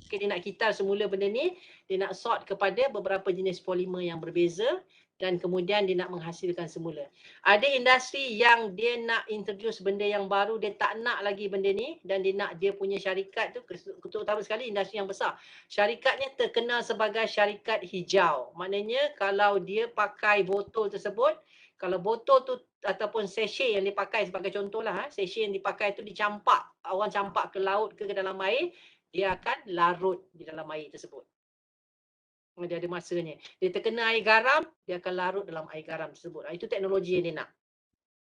Okay, dia nak kitar semula benda ni, dia nak sort kepada beberapa jenis polimer yang berbeza dan kemudian dia nak menghasilkan semula. Ada industri yang dia nak introduce benda yang baru, dia tak nak lagi benda ni dan dia nak dia punya syarikat tu, terutama sekali industri yang besar. Syarikatnya terkenal sebagai syarikat hijau. Maknanya kalau dia pakai botol tersebut, kalau botol tu ataupun sachet yang dipakai sebagai contohlah, sachet yang dipakai tu dicampak, orang campak ke laut ke dalam air, dia akan larut di dalam air tersebut. Dia ada masanya. Dia terkena air garam, dia akan larut dalam air garam tersebut. Itu teknologi yang dia nak.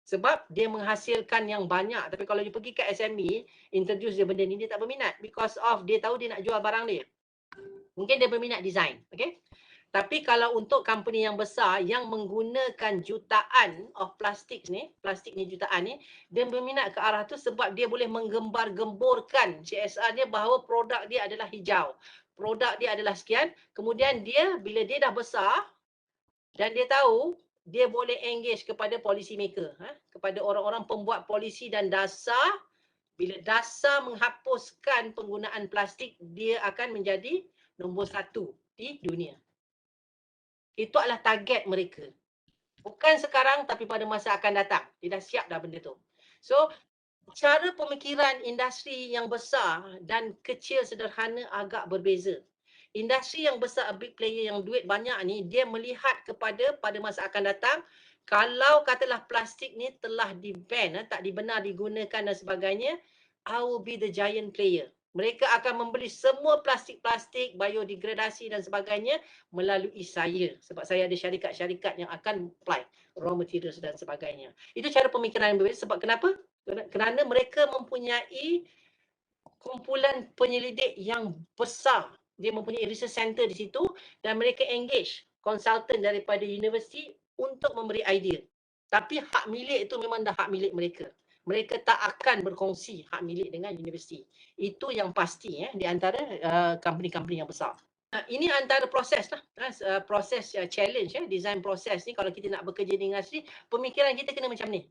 Sebab dia menghasilkan yang banyak. Tapi kalau dia pergi ke SME, introduce dia benda ni, dia tak berminat. Because of dia tahu dia nak jual barang dia. Mungkin dia berminat design. Okay? Tapi kalau untuk company yang besar yang menggunakan jutaan of plastik ni jutaan ni, dia berminat ke arah tu sebab dia boleh menggembar-gemborkan CSR dia bahawa produk dia adalah hijau. Produk dia adalah sekian. Kemudian dia, bila dia dah besar dan dia tahu, dia boleh engage kepada policy maker, kepada orang-orang pembuat polisi dan dasar. Bila dasar menghapuskan penggunaan plastik, dia akan menjadi nombor 1 di dunia. Itu adalah target mereka. Bukan sekarang tapi pada masa akan datang. Dia dah siap dah benda tu. So, cara pemikiran industri yang besar dan kecil sederhana agak berbeza. Industri yang besar, big player yang duit banyak ni, dia melihat kepada pada masa akan datang, kalau katalah plastik ni telah di-ban, tak dibenar digunakan dan sebagainya, I will be the giant player. Mereka akan membeli semua plastik-plastik, biodegradasi dan sebagainya melalui saya. Sebab saya ada syarikat-syarikat yang akan apply raw materials dan sebagainya. Itu cara pemikiran yang berbeza. Sebab kenapa? Kerana mereka mempunyai kumpulan penyelidik yang besar. Dia mempunyai research center di situ dan mereka engage konsultan daripada universiti untuk memberi idea. Tapi hak milik itu memang dah hak milik mereka. Mereka tak akan berkongsi hak milik dengan universiti. Itu yang pasti di antara company-company yang besar. Ini antara proses lah. Proses challenge, design proses ni kalau kita nak bekerja di industri, pemikiran kita kena macam ni.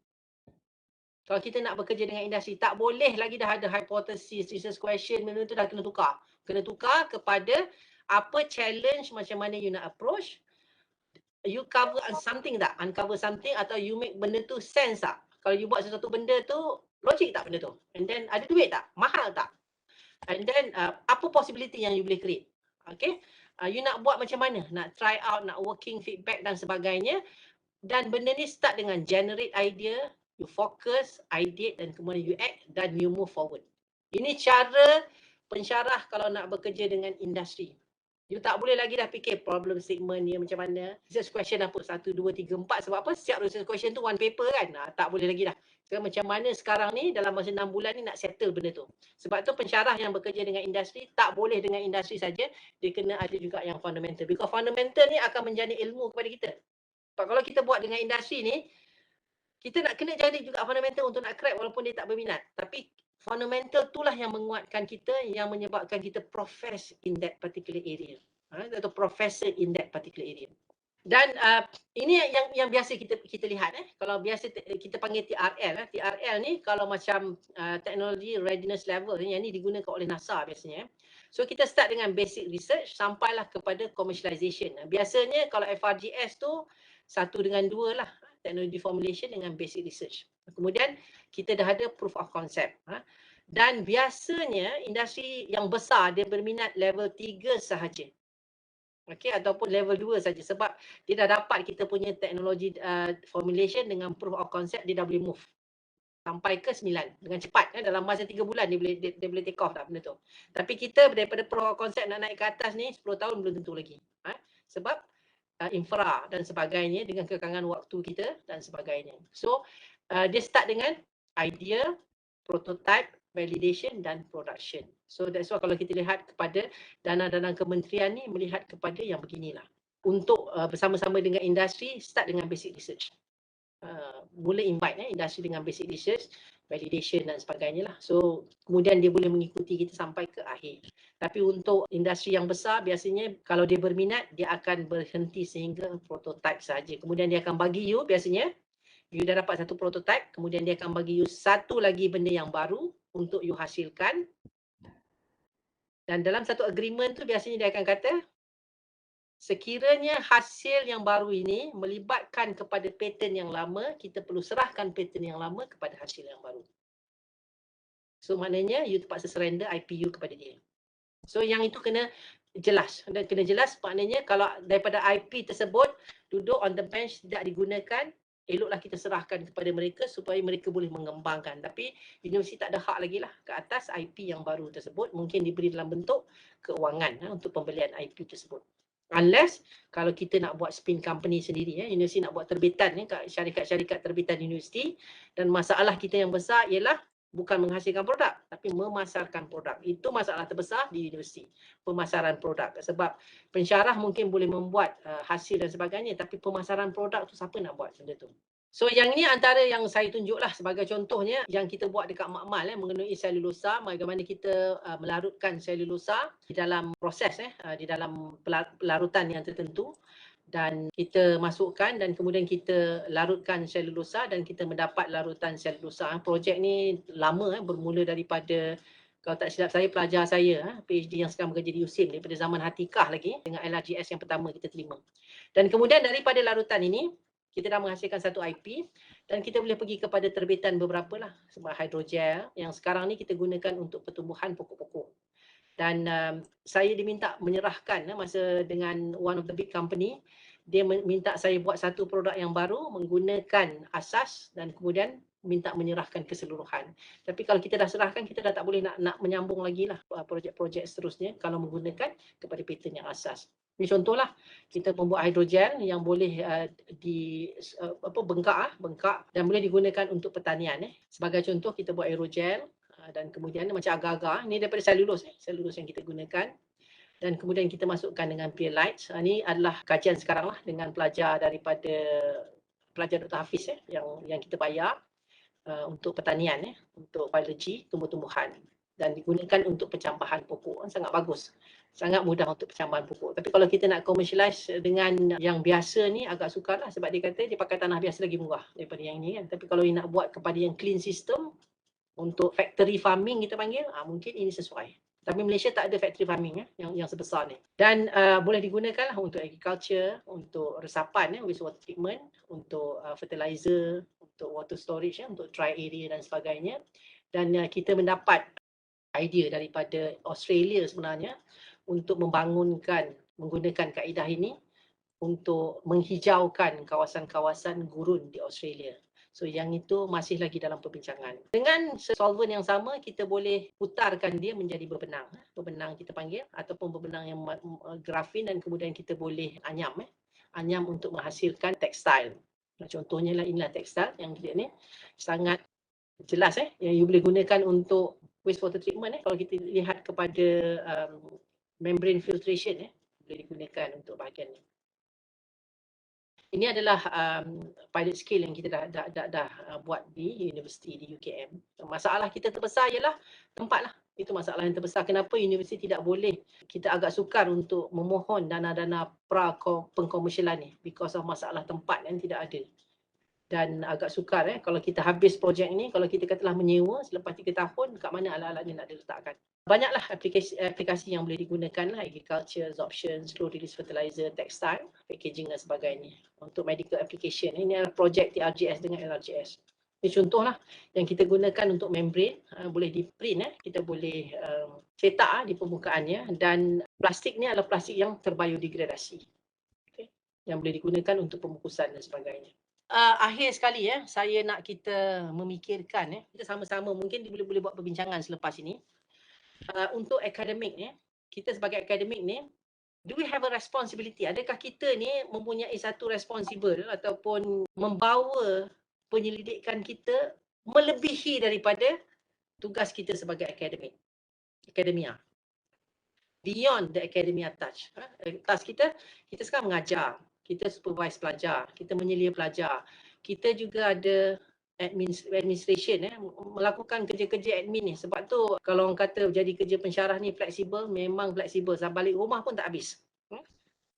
Kalau kita nak bekerja dengan industri, tak boleh lagi dah ada hypothesis, research question, benda tu dah kena tukar. Kena tukar kepada apa challenge, macam mana you nak approach, you cover something tak? Uncover something atau you make benda tu sense tak? Kalau you buat sesuatu benda tu, logik tak benda tu? And then ada duit tak? Mahal tak? And then apa possibility yang you boleh create? Okay? You nak buat macam mana? Nak try out, nak working feedback dan sebagainya. Dan benda ni start dengan generate idea, you focus, ideate dan kemudian you act dan you move forward. Ini cara pensyarah kalau nak bekerja dengan industri. You tak boleh lagi dah fikir problem statement dia macam mana. Research question apa? 1, 2, 3, 4. Sebab apa? Setiap research question tu one paper kan? Tak boleh lagi dah. So, macam mana sekarang ni dalam masa 6 bulan ni nak settle benda tu. Sebab tu pensyarah yang bekerja dengan industri tak boleh dengan industri saja. Dia kena ada juga yang fundamental. Because fundamental ni akan menjadi ilmu kepada kita. Sebab kalau kita buat dengan industri ni, kita nak kena jadi juga fundamental untuk nak crack walaupun dia tak berminat. Tapi fundamental itulah yang menguatkan kita, yang menyebabkan kita profess in that particular area. Atau professor in that particular area. Dan ini yang biasa kita lihat. Kalau biasa kita panggil TRL. TRL ni kalau macam technology readiness level, yang ni digunakan oleh NASA biasanya. So kita start dengan basic research sampailah kepada commercialization. Biasanya kalau FRGS tu 1 dengan 2 lah. Technology formulation dengan basic research. Kemudian kita dah ada proof of concept. Dan biasanya industri yang besar dia berminat level 3 sahaja. Okay, ataupun level 2 saja sebab dia dah dapat kita punya teknologi formulation dengan proof of concept, dia dah boleh move sampai ke 9 dengan cepat. Dalam masa 3 bulan dia boleh take off dah benda tu. Tapi kita daripada proof of concept nak naik ke atas ni 10 tahun belum tentu lagi. Sebab infra dan sebagainya dengan kekangan waktu kita dan sebagainya. So, dia start dengan idea, prototype, validation dan production. So, that's why kalau kita lihat kepada dana-dana kementerian ni melihat kepada yang beginilah. Untuk bersama-sama dengan industri, start dengan basic research. Mula invite industri dengan basic research, validation dan sebagainya lah. So, kemudian dia boleh mengikuti kita sampai ke akhir. Tapi untuk industri yang besar, biasanya kalau dia berminat, dia akan berhenti sehingga prototype saja. Kemudian dia akan bagi you biasanya, You dah dapat satu prototype, kemudian dia akan bagi you satu lagi benda yang baru untuk you hasilkan. Dan dalam satu agreement tu biasanya dia akan kata, sekiranya hasil yang baru ini melibatkan kepada pattern yang lama, kita perlu serahkan pattern yang lama kepada hasil yang baru. So maknanya you terpaksa surrender IP you kepada dia. So yang itu kena jelas. Dan kena jelas maknanya kalau daripada IP tersebut duduk on the bench tidak digunakan, eloklah kita serahkan kepada mereka supaya mereka boleh mengembangkan. Tapi universiti tak ada hak lagi lah ke atas IP yang baru tersebut. Mungkin diberi dalam bentuk keuangan untuk pembelian IP tersebut. Unless kalau kita nak buat spin company sendiri, universiti nak buat terbitan, syarikat-syarikat terbitan universiti, dan masalah kita yang besar ialah bukan menghasilkan produk, tapi memasarkan produk. Itu masalah terbesar di universiti, pemasaran produk. Sebab pensyarah mungkin boleh membuat hasil dan sebagainya, tapi pemasaran produk tu siapa nak buat benda tu? So yang ini antara yang saya tunjuklah sebagai contohnya yang kita buat dekat Makmal mengenai selulosa, bagaimana kita melarutkan selulosa di dalam proses di dalam pelarutan yang tertentu, dan kita masukkan dan kemudian kita larutkan selulosa dan kita mendapat larutan selulosa. Projek ni lama, bermula daripada, kalau tak silap saya, pelajar saya PhD yang sekarang bekerja di USIM daripada zaman Hatikah lagi dengan LRGS yang pertama kita terima. Dan kemudian daripada larutan ini kita dah menghasilkan satu IP dan kita boleh pergi kepada terbitan beberapa lah, sebab hidrogel yang sekarang ni kita gunakan untuk pertumbuhan pokok-pokok. Dan saya diminta menyerahkan masa dengan one of the big company, dia minta saya buat satu produk yang baru menggunakan asas dan kemudian minta menyerahkan keseluruhan. Tapi kalau kita dah serahkan, kita dah tak boleh nak menyambung lagi lah projek-projek seterusnya kalau menggunakan kepada pattern yang asas. Ini contohlah, kita membuat hidrogel yang boleh bengkak dan boleh digunakan untuk pertanian. Sebagai contoh, kita buat aerogel dan kemudian macam agar-agar, ini daripada selulus yang kita gunakan. Dan kemudian kita masukkan dengan pearlite. Ini adalah kajian sekarang lah dengan pelajar daripada Dr. Hafiz yang kita bayar untuk pertanian, untuk biologi tumbuh-tumbuhan. Dan digunakan untuk pencampahan pokok. Sangat bagus. Sangat mudah untuk pencampahan pokok. Tapi kalau kita nak commercialize dengan yang biasa ni agak sukar lah, sebab dia kata dia pakai tanah biasa lagi murah daripada yang ni kan. Tapi kalau nak buat kepada yang clean system, untuk factory farming kita panggil, mungkin ini sesuai. Tapi Malaysia tak ada factory farming yang sebesar ni. Dan boleh digunakan lah untuk agriculture, untuk resapan, wastewater treatment, untuk fertilizer, untuk water storage, untuk dry area dan sebagainya. Dan kita mendapat idea daripada Australia sebenarnya untuk menggunakan kaedah ini untuk menghijaukan kawasan-kawasan gurun di Australia. So yang itu masih lagi dalam perbincangan. Dengan solvent yang sama, kita boleh putarkan dia menjadi berbenang. Berbenang kita panggil, ataupun berbenang yang grafin, dan kemudian kita boleh anyam. Anyam untuk menghasilkan tekstil. Contohnya lah inilah tekstil yang kita ni. Sangat jelas yang you boleh gunakan untuk wastewater treatment. Kalau kita lihat kepada membrane filtration, boleh digunakan untuk bahagian ni. Ini adalah pilot scale yang kita dah buat di universiti di UKM. Masalah kita terbesar ialah tempat lah. Itu masalah yang terbesar. Kenapa universiti tidak boleh, kita agak sukar untuk memohon dana-dana pengkomersialan ni, because of masalah tempat yang tidak ada. Dan agak sukar kalau kita habis projek ini, kalau kita katalah menyewa selepas 3 tahun, kat mana alat-alatnya nak diletakkan. Banyaklah aplikasi yang boleh digunakan lah, agriculture, absorption, slow release fertilizer, textile, packaging dan sebagainya. Untuk medical application, ini adalah projek TRGS dengan LRGS. Ini contohlah yang kita gunakan untuk membrane, boleh di print, kita boleh cetak di permukaannya, dan plastik ni adalah plastik yang terbiodegradasi. Okay. Yang boleh digunakan untuk pembungkusan dan sebagainya. Akhir sekali saya nak kita memikirkan, kita sama-sama mungkin boleh buat perbincangan selepas ini. Untuk akademik ni, kita sebagai akademik ni, do we have a responsibility? Adakah kita ni mempunyai satu responsible ataupun membawa penyelidikan kita melebihi daripada tugas kita sebagai akademik, akademia, beyond the academia touch. Task kita sekarang mengajar, kita supervise pelajar, kita menyelia pelajar, kita juga ada administration, melakukan kerja-kerja admin ni. Sebab tu kalau orang kata jadi kerja pensyarah ni fleksibel, memang fleksibel. Sampai balik rumah pun tak habis.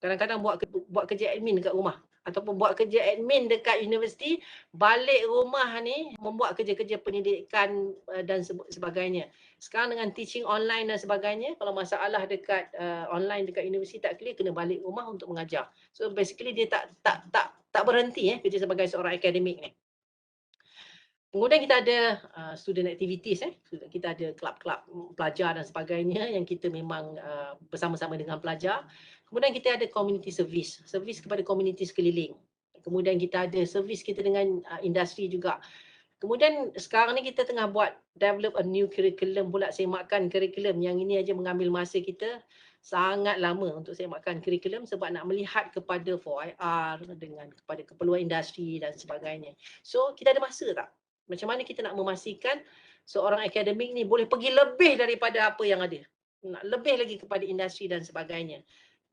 Kadang-kadang buat kerja admin dekat rumah. ataupun buat kerja admin dekat universiti, balik rumah ni membuat kerja-kerja pendidikan dan sebagainya. Sekarang dengan teaching online dan sebagainya, kalau masalah dekat online dekat universiti tak clear, kena balik rumah untuk mengajar. So basically dia tak berhenti kerja sebagai seorang akademik ni. Kemudian kita ada student activities, kita ada kelab-kelab pelajar dan sebagainya yang kita memang bersama-sama dengan pelajar. Kemudian kita ada community service, servis kepada komuniti sekeliling. Kemudian kita ada servis kita dengan industri juga. Kemudian sekarang ni kita tengah buat develop a new curriculum pula, semakkan curriculum yang ini aja mengambil masa kita sangat lama untuk semakkan curriculum sebab nak melihat kepada 4IR dengan kepada keperluan industri dan sebagainya. So kita ada masa tak? Macam mana kita nak memastikan seorang akademik ni boleh pergi lebih daripada apa yang ada. Nak lebih lagi kepada industri dan sebagainya.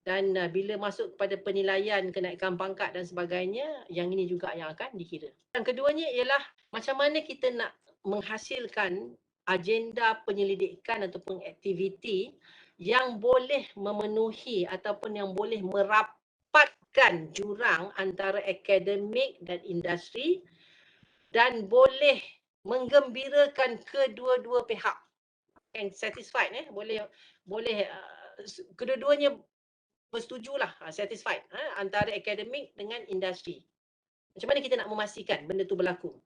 Dan bila masuk kepada penilaian kenaikan pangkat dan sebagainya, yang ini juga yang akan dikira. Yang keduanya ialah macam mana kita nak menghasilkan agenda penyelidikan ataupun aktiviti yang boleh memenuhi ataupun yang boleh merapatkan jurang antara akademik dan industri dan boleh menggembirakan kedua-dua pihak and satisfied, boleh kedua-duanya bersetujulah, satisfied antara akademik dengan industri. Macam mana kita nak memastikan benda tu berlaku?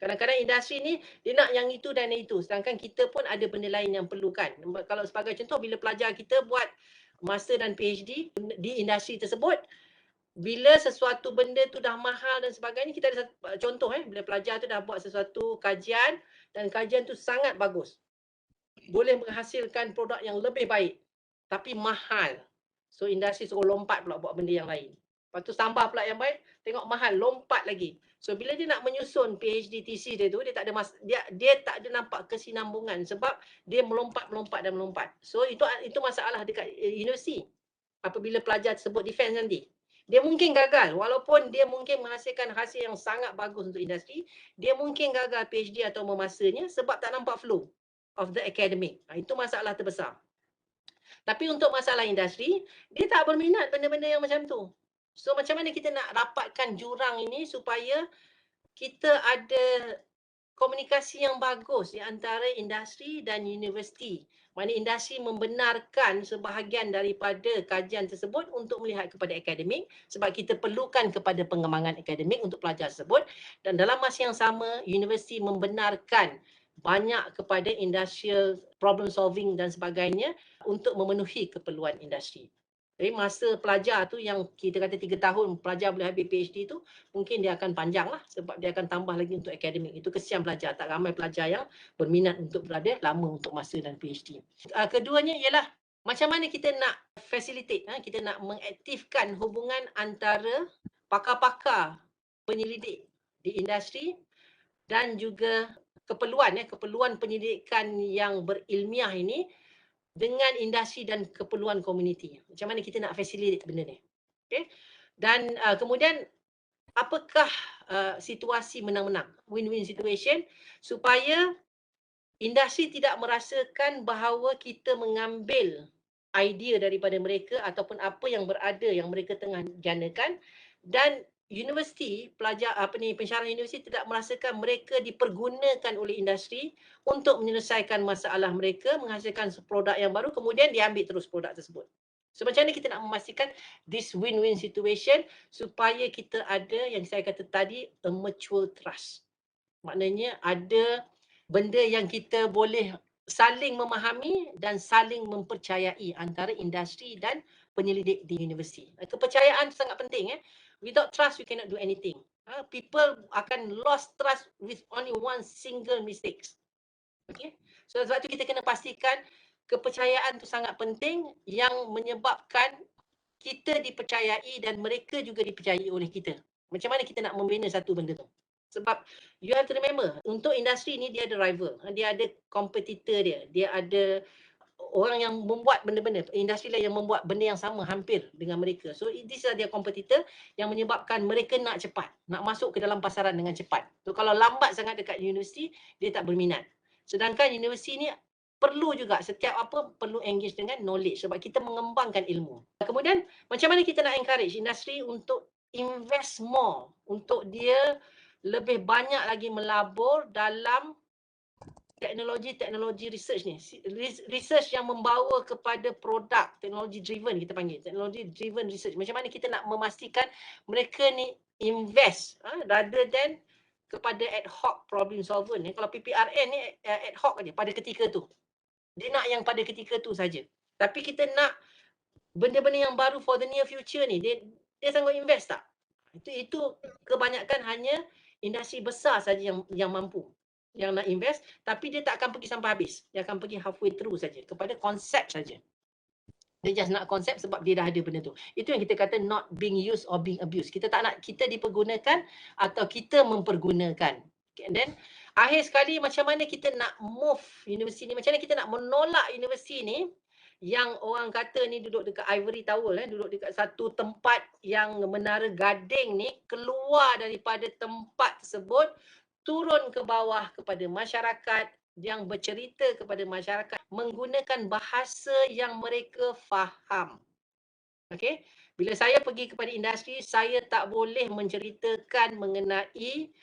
Kadang-kadang industri ni dia nak yang itu dan itu, sedangkan kita pun ada benda lain yang perlukan. Kalau sebagai contoh, bila pelajar kita buat master dan PhD di industri tersebut, bila sesuatu benda tu dah mahal dan sebagainya, kita ada contoh bila pelajar tu dah buat sesuatu kajian dan kajian tu sangat bagus, boleh menghasilkan produk yang lebih baik tapi mahal. So industri suruh lompat pula buat benda yang lain. Lepas tu tambah pula yang baik, tengok mahal, lompat lagi. So bila dia nak menyusun PhD thesis dia tu, dia tak ada dia tak ada nampak kesinambungan sebab dia melompat. So itu masalah dekat universiti. Apabila pelajar tersebut defense nanti, dia mungkin gagal, walaupun dia mungkin menghasilkan hasil yang sangat bagus untuk industri, dia mungkin gagal PhD atau memasternya sebab tak nampak flow of the academic. Itu masalah terbesar. Tapi untuk masalah industri, dia tak berminat benda-benda yang macam tu. So macam mana kita nak rapatkan jurang ini supaya kita ada komunikasi yang bagus di antara industri dan universiti. Mana industri membenarkan sebahagian daripada kajian tersebut untuk melihat kepada akademik sebab kita perlukan kepada pengembangan akademik untuk pelajar tersebut, dan dalam masa yang sama universiti membenarkan banyak kepada industrial problem solving dan sebagainya untuk memenuhi keperluan industri. Jadi masa pelajar tu yang kita kata 3 tahun pelajar boleh habis PhD tu, mungkin dia akan panjang lah sebab dia akan tambah lagi untuk akademik. Itu kesian pelajar, tak ramai pelajar yang berminat untuk berada lama untuk master dan PhD. Keduanya ialah macam mana kita nak facilitate, kita nak mengaktifkan hubungan antara pakar-pakar penyelidik di industri dan juga keperluan penyelidikan yang berilmiah ini dengan industri dan keperluan komuniti. Macam mana kita nak facilitate benda ni. Okay? Dan kemudian apakah situasi menang-menang, win-win situation, supaya industri tidak merasakan bahawa kita mengambil idea daripada mereka ataupun apa yang berada yang mereka tengah janakan, dan universiti, pelajar pensyarah universiti tidak merasakan mereka dipergunakan oleh industri untuk menyelesaikan masalah mereka, menghasilkan produk yang baru, kemudian diambil terus produk tersebut. So macam mana kita nak memastikan this win-win situation supaya kita ada yang saya kata tadi, a mutual trust. Maknanya ada benda yang kita boleh saling memahami dan saling mempercayai antara industri dan penyelidik di universiti. Kepercayaan sangat penting. Without trust, you cannot do anything. People akan lost trust with only one single mistakes. Okay? So sebab tu kita kena pastikan kepercayaan tu sangat penting yang menyebabkan kita dipercayai dan mereka juga dipercayai oleh kita. Macam mana kita nak membina satu benda tu? Sebab you have to remember, untuk industri ni dia ada rival, dia ada kompetitor dia ada orang yang membuat benda-benda, industri lain yang membuat benda yang sama hampir dengan mereka. So this are dia kompetitor yang menyebabkan mereka nak cepat, nak masuk ke dalam pasaran dengan cepat. So kalau lambat sangat dekat universiti, dia tak berminat. Sedangkan universiti ni perlu juga, setiap apa perlu engage dengan knowledge sebab kita mengembangkan ilmu. Kemudian macam mana kita nak encourage industri untuk invest more untuk dia lebih banyak lagi melabur dalam teknologi research ni. Research yang membawa kepada produk, teknologi driven kita panggil, teknologi driven research. Macam mana kita nak memastikan mereka ni invest rather than kepada ad hoc problem solver ni. Kalau PPRN ni ad hoc aja pada ketika tu. Dia nak yang pada ketika tu saja. Tapi kita nak benda-benda yang baru for the near future ni, dia sanggup invest tak? Itu kebanyakan hanya industri besar saja yang mampu, yang nak invest, tapi dia tak akan pergi sampai habis. Dia akan pergi halfway through saja, kepada konsep saja. Dia just nak konsep sebab dia dah ada benda tu. Itu yang kita kata not being used or being abused. Kita tak nak kita dipergunakan atau kita mempergunakan. And then akhir sekali, macam mana kita nak move universiti ni, macam mana kita nak menolak universiti ni yang orang kata ni duduk dekat Ivory Tower, duduk dekat satu tempat yang Menara Gading ni, keluar daripada tempat tersebut, turun ke bawah kepada masyarakat, yang bercerita kepada masyarakat menggunakan bahasa yang mereka faham. Okey, bila saya pergi kepada industri, saya tak boleh menceritakan mengenai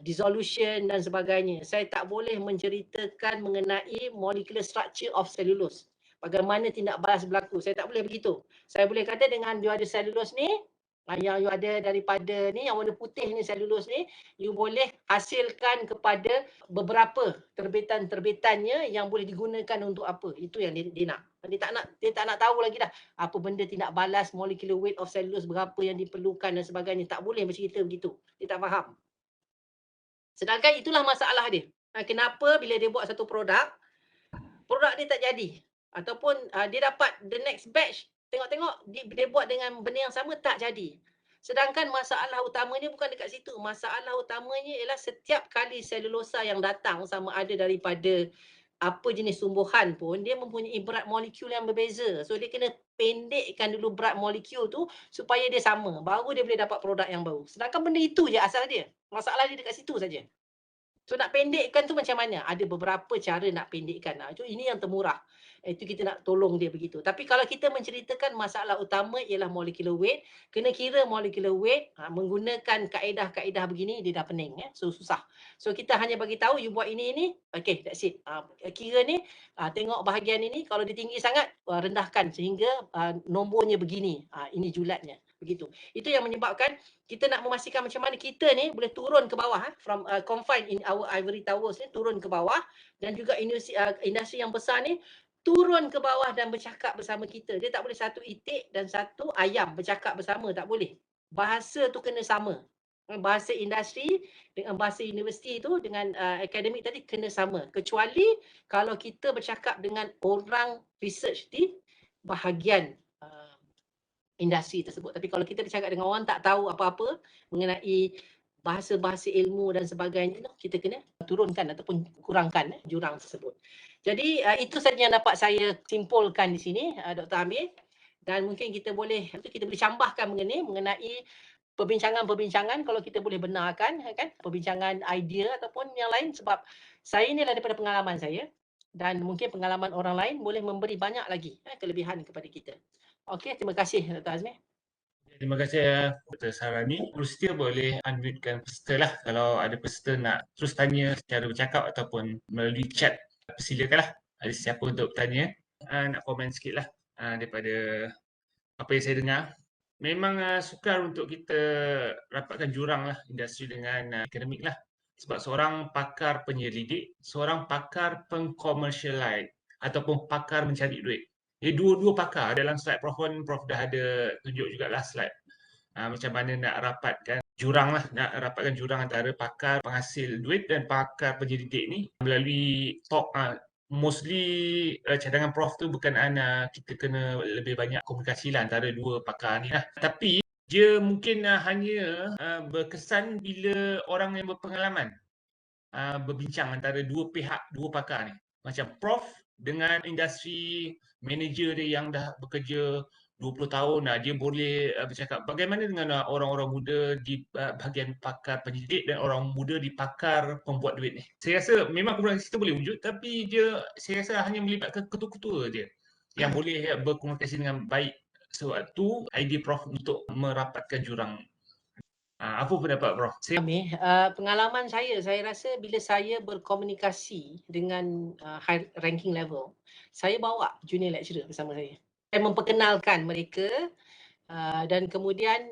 dissolution dan sebagainya. Saya tak boleh menceritakan mengenai molecular structure of cellulose. Bagaimana tindak balas berlaku. Saya tak boleh begitu. Saya boleh kata dengan you ada cellulose ni, yang you ada daripada ni, yang warna putih ni cellulose ni, you boleh hasilkan kepada beberapa terbitan-terbitannya yang boleh digunakan untuk apa. Itu yang dia nak. Dia tak nak tahu lagi dah apa benda tindak balas, molecular weight of cellulose berapa yang diperlukan dan sebagainya. Tak boleh bercerita begitu. Dia tak faham. Sedangkan itulah masalah dia. Kenapa bila dia buat satu produk dia tak jadi. Ataupun dia dapat the next batch, tengok-tengok dia buat dengan benda yang sama, tak jadi. Sedangkan masalah utamanya bukan dekat situ. Masalah utamanya ialah setiap kali selulosa yang datang, sama ada daripada apa jenis tumbuhan pun, dia mempunyai berat molekul yang berbeza. So dia kena pendekkan dulu berat molekul tu supaya dia sama. Baru dia boleh dapat produk yang baru. Sedangkan benda itu je asal dia. Masalah dia dekat situ saja. So nak pendekkan tu macam mana? Ada beberapa cara nak pendekkan. Ini yang termurah. Itu kita nak tolong dia begitu. Tapi kalau kita menceritakan masalah utama ialah molecular weight, kena kira molecular weight menggunakan kaedah-kaedah begini, dia dah pening. So susah. So kita hanya bagi tahu you buat ini. Okay, that's it. Kira ni, tengok bahagian ini, kalau dia tinggi sangat, rendahkan sehingga nombornya begini. Ini julatnya. Begitu. Itu yang menyebabkan kita nak memastikan macam mana kita ni boleh turun ke bawah, from confined in our ivory towers ni, turun ke bawah, dan juga industri yang besar ni turun ke bawah dan bercakap bersama kita. Dia tak boleh satu itik dan satu ayam bercakap bersama, tak boleh. Bahasa tu kena sama. Bahasa industri dengan bahasa universiti tu, dengan akademik tadi kena sama. Kecuali kalau kita bercakap dengan orang research di bahagian industri tersebut. Tapi kalau kita bercakap dengan orang tak tahu apa-apa mengenai bahasa-bahasa ilmu dan sebagainya, kita kena turunkan ataupun kurangkan jurang tersebut. Jadi itu saja yang dapat saya simpulkan di sini, Dr. Amir. Dan mungkin kita boleh cambahkan mengenai perbincangan-perbincangan, kalau kita boleh benarkan, kan, perbincangan idea ataupun yang lain, sebab saya ni daripada pengalaman saya, dan mungkin pengalaman orang lain boleh memberi banyak lagi kelebihan kepada kita. Okey, terima kasih Dr. Azmi. Terima kasih Dr. Sarani. Terus boleh unmute-kan peserta lah. Kalau ada peserta nak terus tanya secara bercakap ataupun melalui chat, persilakanlah. Ada siapa untuk bertanya. Nak komen sikit lah daripada apa yang saya dengar. Memang sukar untuk kita rapatkan jurang lah industri dengan akademik lah. Sebab seorang pakar penyelidik, seorang pakar pengkomersialai ataupun pakar mencari duit. Dia dua-dua pakar. Dalam slide Prof dah ada tunjuk jugalah slide macam mana nak rapatkan jurang lah, nak rapatkan jurang antara pakar penghasil duit dan pakar penyelidik ni melalui talk. Mostly cadangan Prof tu bukan kita kena lebih banyak komunikasi lah antara dua pakar ni lah. Tapi dia mungkin hanya berkesan bila orang yang berpengalaman berbincang antara dua pihak, dua pakar ni. Macam Prof dengan industri manager dia yang dah bekerja 20 tahun, dia boleh bercakap bagaimana dengan orang-orang muda di bahagian pakar penyelidik dan orang muda di pakar pembuat duit ni. Saya rasa memang komunikasi itu boleh wujud, tapi saya rasa hanya melibatkan ketua-ketua dia yang boleh berkomunikasi dengan baik Sebab tu idea Prof untuk merapatkan jurang. Apa pendapat Prof? Amir, pengalaman saya rasa bila saya berkomunikasi dengan high ranking level, saya bawa junior lecturer bersama saya. Saya memperkenalkan mereka dan kemudian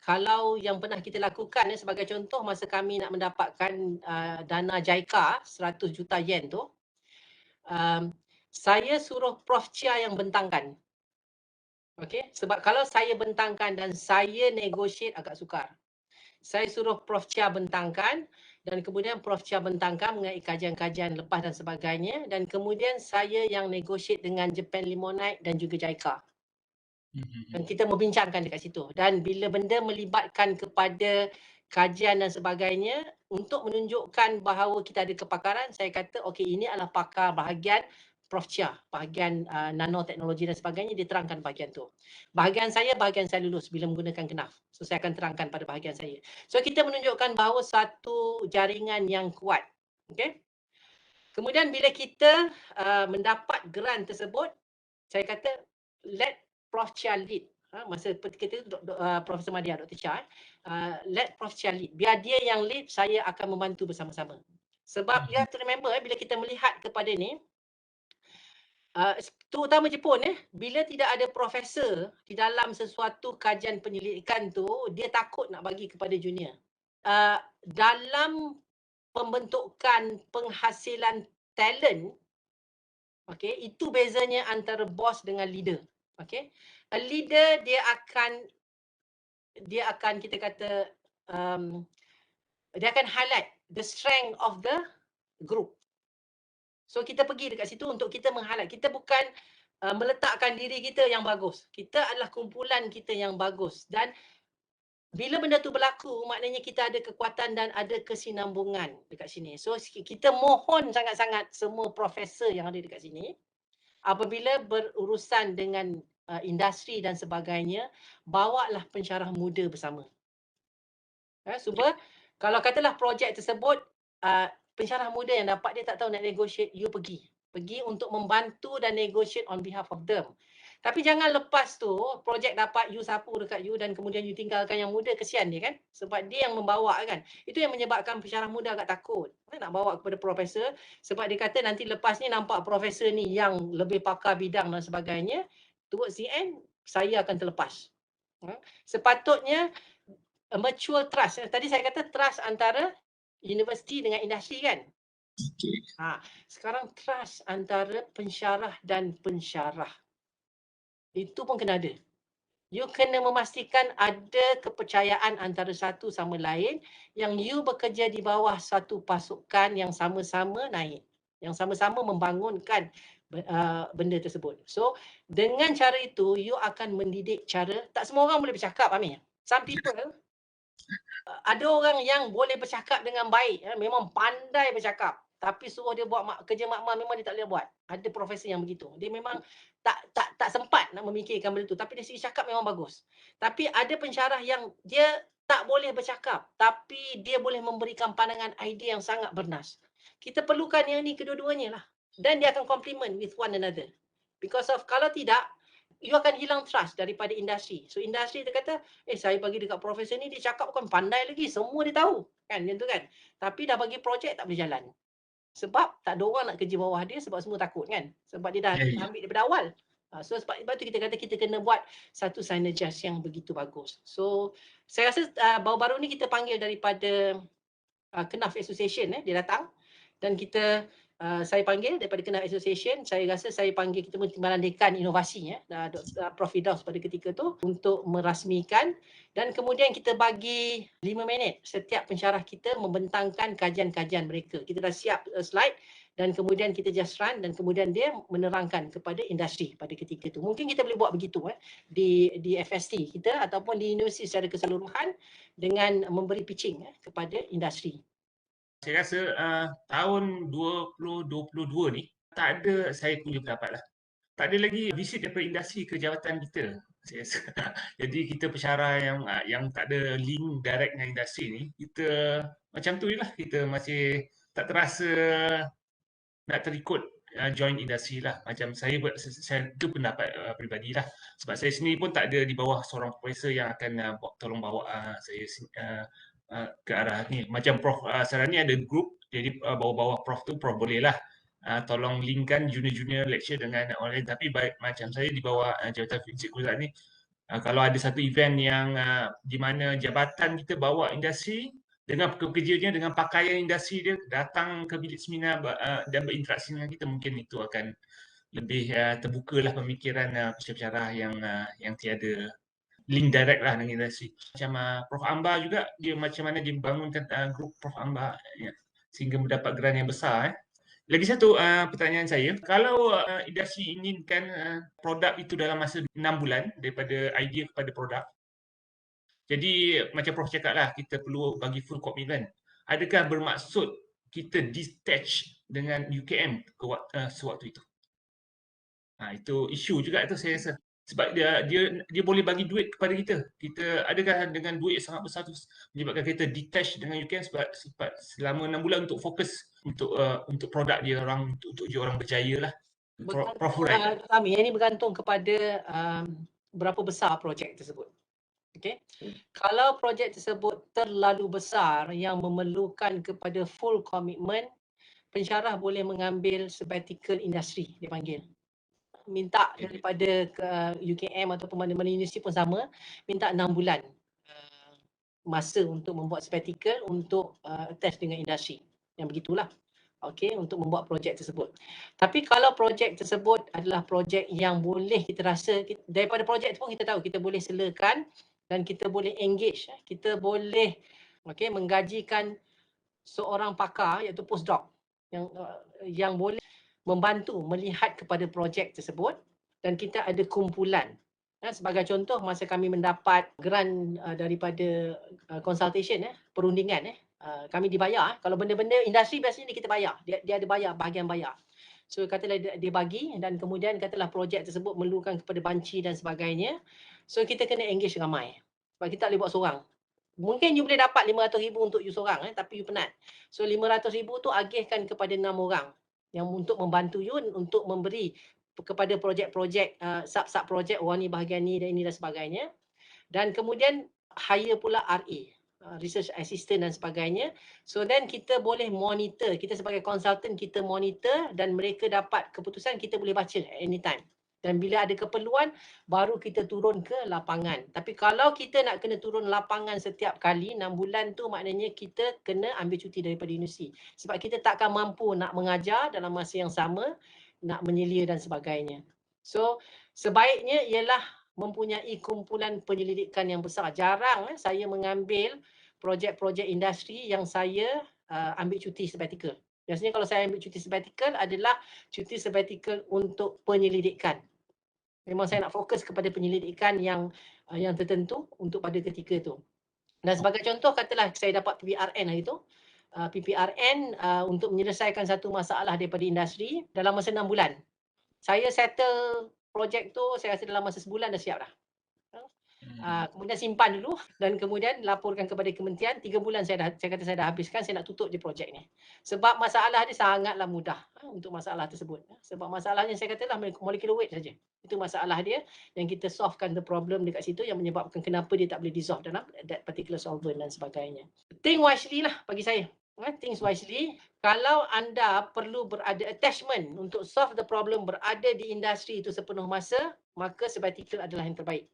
kalau yang pernah kita lakukan sebagai contoh masa kami nak mendapatkan dana JICA 100 juta yen tu, saya suruh Prof Chia yang bentangkan. Okey, sebab kalau saya bentangkan dan saya negotiate agak sukar. Saya suruh Prof Chia bentangkan dan kemudian Prof Chia bentangkan mengenai kajian-kajian lepas dan sebagainya dan kemudian saya yang negotiate dengan Japan Limonite dan juga JICA. Dan kita membincangkan dekat situ. Dan bila benda melibatkan kepada kajian dan sebagainya, untuk menunjukkan bahawa kita ada kepakaran, saya kata okey, ini adalah pakar bahagian Prof Chia, bahagian nanoteknologi dan sebagainya, dia terangkan bahagian tu. Bahagian saya lulus bila menggunakan kenaf. So saya akan terangkan pada bahagian saya. So kita menunjukkan bahawa satu jaringan yang kuat. Okey. Kemudian bila kita mendapat grant tersebut, saya kata let Prof Chia lead. Masa ketika itu Profesor Madya, Dr. Chia, let Prof Chia lead. Biar dia yang lead, saya akan membantu bersama-sama. Sebab you have to remember bila kita melihat kepada ni, terutama Jepun bila tidak ada profesor di dalam sesuatu kajian penyelidikan tu, dia takut nak bagi kepada junior. Dalam pembentukan penghasilan talent, okey, itu bezanya antara bos dengan leader. Okey, a leader dia akan kita kata dia akan highlight the strength of the group. So kita pergi dekat situ untuk kita meng-highlight. Kita bukan meletakkan diri kita yang bagus. Kita adalah kumpulan kita yang bagus. Dan bila benda tu berlaku, maknanya kita ada kekuatan dan ada kesinambungan dekat sini. So kita mohon sangat-sangat semua profesor yang ada dekat sini, apabila berurusan dengan industri dan sebagainya, bawalah pensyarah muda bersama. Supaya kalau katalah projek tersebut, pensyarah muda yang dapat dia tak tahu nak negotiate, you pergi untuk membantu dan negotiate on behalf of them. Tapi jangan lepas tu projek dapat you sapu dekat you dan kemudian you tinggalkan yang muda, kesian dia kan, sebab dia yang membawa kan. Itu yang menyebabkan pensyarah muda agak takut nak bawa kepada profesor, sebab dia kata nanti lepas ni nampak profesor ni yang lebih pakar bidang dan sebagainya, towards the end saya akan terlepas. Sepatutnya a mutual trust. Tadi saya kata trust antara universiti dengan industri kan. Sekarang trust antara pensyarah dan pensyarah. Itu pun kena ada. You kena memastikan ada kepercayaan antara satu sama lain, yang you bekerja di bawah satu pasukan yang sama-sama naik, yang sama-sama membangunkan benda tersebut. So dengan cara itu you akan mendidik cara, tak semua orang boleh bercakap, Amir. Some people ada orang yang boleh bercakap dengan baik, memang pandai bercakap, tapi suruh dia buat kerja makmal memang dia tak boleh buat. Ada profesor yang begitu. Dia memang tak sempat nak memikirkan benda tu, tapi dari segi cakap memang bagus. Tapi ada pensyarah yang dia tak boleh bercakap, tapi dia boleh memberikan pandangan idea yang sangat bernas. Kita perlukan yang ni kedua-duanya lah. Dan dia akan complement with one another. Because of kalau tidak, you akan hilang trust daripada industri. So industri dia kata, saya bagi dekat profesor ni, dia cakap bukan pandai lagi, semua dia tahu. Kan, macam tu kan. Tapi dah bagi projek tak boleh jalan. Sebab tak ada orang nak kerja bawah dia, sebab semua takut kan. Sebab dia dah ambil daripada awal. So sebab tu kita kata kita kena buat satu synergies yang begitu bagus. So saya rasa baru-baru ni kita panggil daripada Kenaf Association, dia datang. Dan kita saya panggil daripada Kenaf Association, saya rasa saya panggil kita Timbalan Dekan Inovasi, Prof. Firdaus pada ketika tu untuk merasmikan, dan kemudian kita bagi 5 minit setiap pensyarah kita membentangkan kajian-kajian mereka. Kita dah siap slide dan kemudian kita just run dan kemudian dia menerangkan kepada industri pada ketika tu. Mungkin kita boleh buat begitu di FST kita ataupun di universiti secara keseluruhan dengan memberi pitching kepada industri. Saya rasa tahun 2022 ni tak ada, saya punya pendapat lah, tak ada lagi visit daripada industri ke jawatan kita. Saya rasa. Jadi kita pensyarah yang tak ada link direct dengan industri ni, kita macam tu je lah, kita masih tak terasa nak terikut join industri lah. Macam saya itu pendapat peribadi lah. Sebab saya sendiri pun tak ada di bawah seorang profesor yang akan tolong bawa saya ke arah ni. Macam Prof Sarani ada group, jadi bawah-bawah Prof tu Prof boleh lah tolong linkkan junior-junior lecture dengan orang lain. Tapi macam saya di bawah Jabatan Fizik Kuliah ni, kalau ada satu event yang di mana jabatan kita bawa industri dengan pekerjanya, dengan pakaian industri dia, datang ke bilik seminar dan berinteraksi dengan kita, mungkin itu akan lebih terbukalah pemikiran pensyarah yang tiada link direct lah dengan industri. Macam Prof Ambar juga, dia macam mana dia bangunkan grup Prof Ambar sehingga mendapat grant yang besar. Lagi satu pertanyaan saya, kalau industri inginkan produk itu dalam masa 6 bulan daripada idea kepada produk, jadi macam Prof cakap lah, kita perlu bagi full commitment. Adakah bermaksud kita detach dengan UKM sewaktu itu? Itu isu juga tu saya rasa. Sebab dia boleh bagi duit kepada kita. Adakah dengan duit yang sangat besar tu menyebabkan kita detach dengan UKM sebab selama 6 bulan untuk fokus untuk produk dia orang, untuk dia orang berjaya lah. Prof Hurai. Kami ini bergantung kepada berapa besar projek tersebut. Okay. Kalau projek tersebut terlalu besar yang memerlukan kepada full commitment, pensyarah boleh mengambil sabbatical industri, dia panggil. Minta daripada ke UKM ataupun mana-mana universiti pun sama, minta 6 bulan masa untuk membuat sabbatical untuk attach dengan industri. Yang begitulah. Okey, untuk membuat projek tersebut. Tapi kalau projek tersebut adalah projek yang boleh kita rasa, daripada projek itu pun kita tahu kita boleh selakan dan kita boleh engage, kita boleh menggajikan seorang pakar iaitu postdoc yang boleh membantu melihat kepada projek tersebut, dan kita ada kumpulan. Sebagai contoh, masa kami mendapat grant daripada consultation, perundingan, kami dibayar. Kalau benda-benda industri biasanya kita bayar, dia ada bayar, bahagian bayar. So katalah dia bagi, dan kemudian katalah projek tersebut memerlukan kepada banci dan sebagainya. So kita kena engage ramai. Sebab kita tak boleh buat seorang. Mungkin you boleh dapat 500,000 untuk you seorang, tapi you penat. So 500,000 tu agihkan kepada 6 orang yang untuk membantu you untuk memberi kepada projek-projek, sub-sub projek, ni bahagian ni dan ini dan sebagainya. Dan kemudian hire pula RA, research assistant dan sebagainya. So then kita boleh monitor, kita sebagai consultant kita monitor, dan mereka dapat keputusan, kita boleh baca anytime. Dan bila ada keperluan, baru kita turun ke lapangan. Tapi kalau kita nak kena turun lapangan setiap kali, 6 bulan tu maknanya kita kena ambil cuti daripada universiti. Sebab kita takkan mampu nak mengajar dalam masa yang sama, nak menyelia dan sebagainya. So, sebaiknya ialah mempunyai kumpulan penyelidikan yang besar. Jarang saya mengambil projek-projek industri yang saya ambil cuti sabbatical. Biasanya kalau saya ambil cuti sabbatical adalah cuti sabbatical untuk penyelidikan. Memang saya nak fokus kepada penyelidikan yang tertentu untuk pada ketika itu. Dan sebagai contoh, katalah saya dapat PPRN hari itu. PPRN untuk menyelesaikan satu masalah daripada industri dalam masa 6 bulan. Saya settle projek tu, saya rasa dalam masa sebulan dah siap dah. Kemudian simpan dulu dan kemudian laporkan kepada kementerian. 3 bulan saya kata saya dah habiskan, saya nak tutup je projek ni. Sebab masalah dia sangatlah mudah untuk masalah tersebut. Sebab masalahnya saya katalah molecular weight saja. Itu masalah dia yang kita solvekan the problem dekat situ yang menyebabkan kenapa dia tak boleh dissolve dalam that particular solvent dan sebagainya. Think wisely lah bagi saya. Think wisely. Kalau anda perlu berada attachment untuk solve the problem berada di industri itu sepenuh masa, maka sabbatical adalah yang terbaik.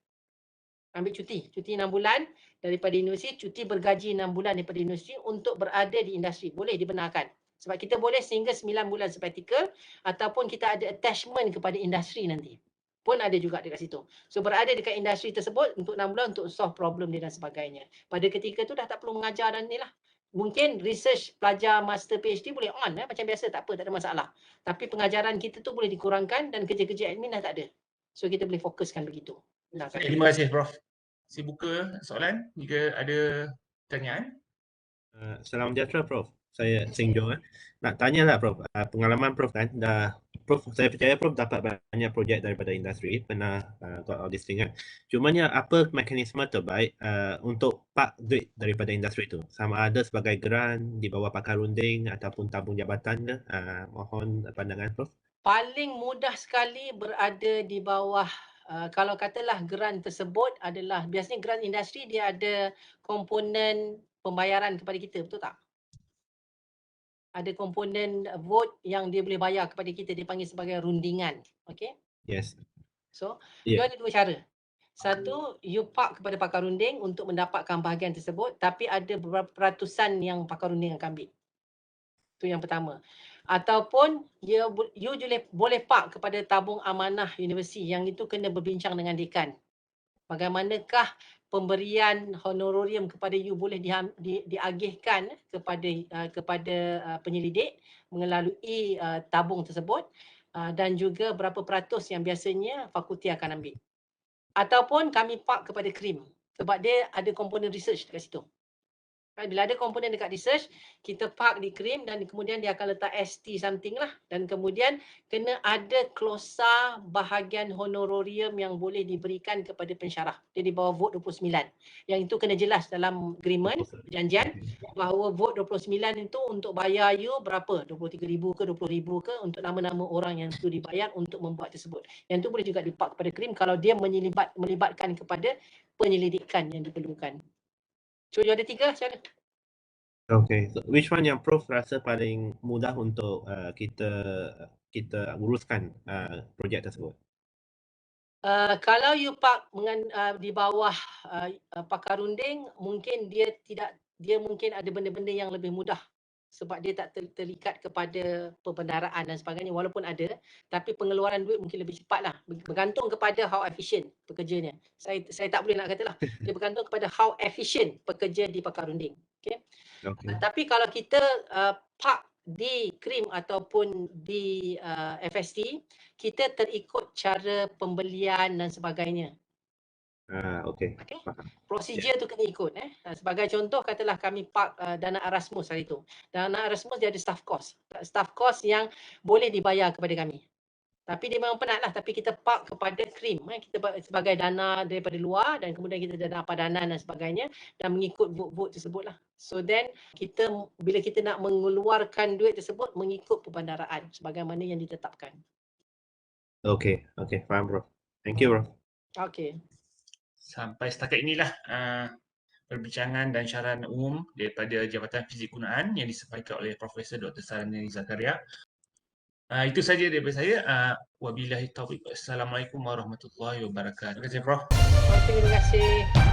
Ambil cuti 6 bulan daripada universiti, cuti bergaji 6 bulan daripada universiti untuk berada di industri. Boleh dibenarkan. Sebab kita boleh sehingga 9 bulan sabbatical ataupun kita ada attachment kepada industri nanti. Pun ada juga dekat situ. So berada dekat industri tersebut untuk 6 bulan untuk solve problem dia dan sebagainya. Pada ketika tu dah tak perlu mengajar dan inilah. Mungkin research, pelajar master PhD boleh on macam biasa, tak apa, tak ada masalah. Tapi pengajaran kita tu boleh dikurangkan dan kerja-kerja admin dah tak ada. So kita boleh fokuskan begitu. Terima kasih Prof. Saya buka soalan jika ada pertanyaan. Salam sejahtera Prof. Saya Sing Jo. Nak tanyalah Prof, pengalaman Prof kan Prof, saya percaya Prof dapat banyak projek daripada industri, pernah got auditing kan. Cumanya apa mekanisme terbaik untuk park duit daripada industri itu? Sama ada sebagai grant di bawah pakar runding ataupun tabung jabatan ke? Mohon pandangan Prof. paling mudah sekali berada di bawah kalau katalah grant tersebut adalah biasanya grant industri dia ada komponen pembayaran kepada kita, betul tak? Ada komponen vote yang dia boleh bayar kepada kita, dia panggil sebagai rundingan. Okay? Yes. So, Yeah. you ada dua cara. Satu, you park kepada pakar runding untuk mendapatkan bahagian tersebut, tapi ada beberapa peratusan yang pakar runding akan ambil. Itu yang pertama. Ataupun you boleh park kepada tabung amanah universiti, yang itu kena berbincang dengan dekan. Bagaimanakah pemberian honorarium kepada you boleh diagihkan kepada penyelidik melalui tabung tersebut, dan juga berapa peratus yang biasanya fakulti akan ambil. Ataupun kami park kepada KRIM sebab dia ada komponen research dekat situ. Bila ada komponen dekat research, kita park di KRIM dan kemudian dia akan letak ST something lah. Dan kemudian kena ada klausa bahagian honorarium yang boleh diberikan kepada pensyarah. Dia di bawah vote 29. Yang itu kena jelas dalam agreement, perjanjian, bahawa vote 29 itu untuk bayar you berapa? 23,000 ke 20,000 ke untuk nama-nama orang yang itu dibayar untuk membuat tersebut. Yang itu boleh juga dipark kepada KRIM kalau dia melibatkan kepada penyelidikan yang diperlukan. So, you ada 3 macam mana? Okay. So, which one yang Prof rasa paling mudah untuk kita uruskan projek tersebut? Kalau you park di bawah pakar runding, mungkin dia mungkin ada benda-benda yang lebih mudah sebab dia tak terikat kepada perbendaraan dan sebagainya, walaupun ada, tapi pengeluaran duit mungkin lebih cepat lah. Bergantung kepada how efficient pekerjanya. Saya tak boleh nak kata lah. Dia bergantung kepada how efficient pekerja di pakar runding. Okay? Tapi kalau kita park di KRIM ataupun di FST, kita terikut cara pembelian dan sebagainya. Okay. Prosedur tu kena ikut. Sebagai contoh, katalah kami park dana Erasmus hari tu. Dana Erasmus dia ada staff cost. Staff cost yang boleh dibayar kepada kami. Tapi dia memang penat lah. Tapi kita park kepada KRIM. Kita sebagai dana daripada luar dan kemudian kita dana padanan dan sebagainya dan mengikut vote tersebut lah. So then, bila kita nak mengeluarkan duit tersebut, mengikut perbandaraan sebagaimana yang ditetapkan. Okay. Faham, Prof. Thank you, Prof. Okay. Sampai setakat inilah perbincangan dan syarahan umum daripada Jabatan Fizik Gunaan yang disampaikan oleh Profesor Dr. Sarani Zakaria. Itu saja daripada saya. Wabillahi taufiq. Assalamualaikum warahmatullahi wabarakatuh. Terima kasih, Prof. Terima kasih.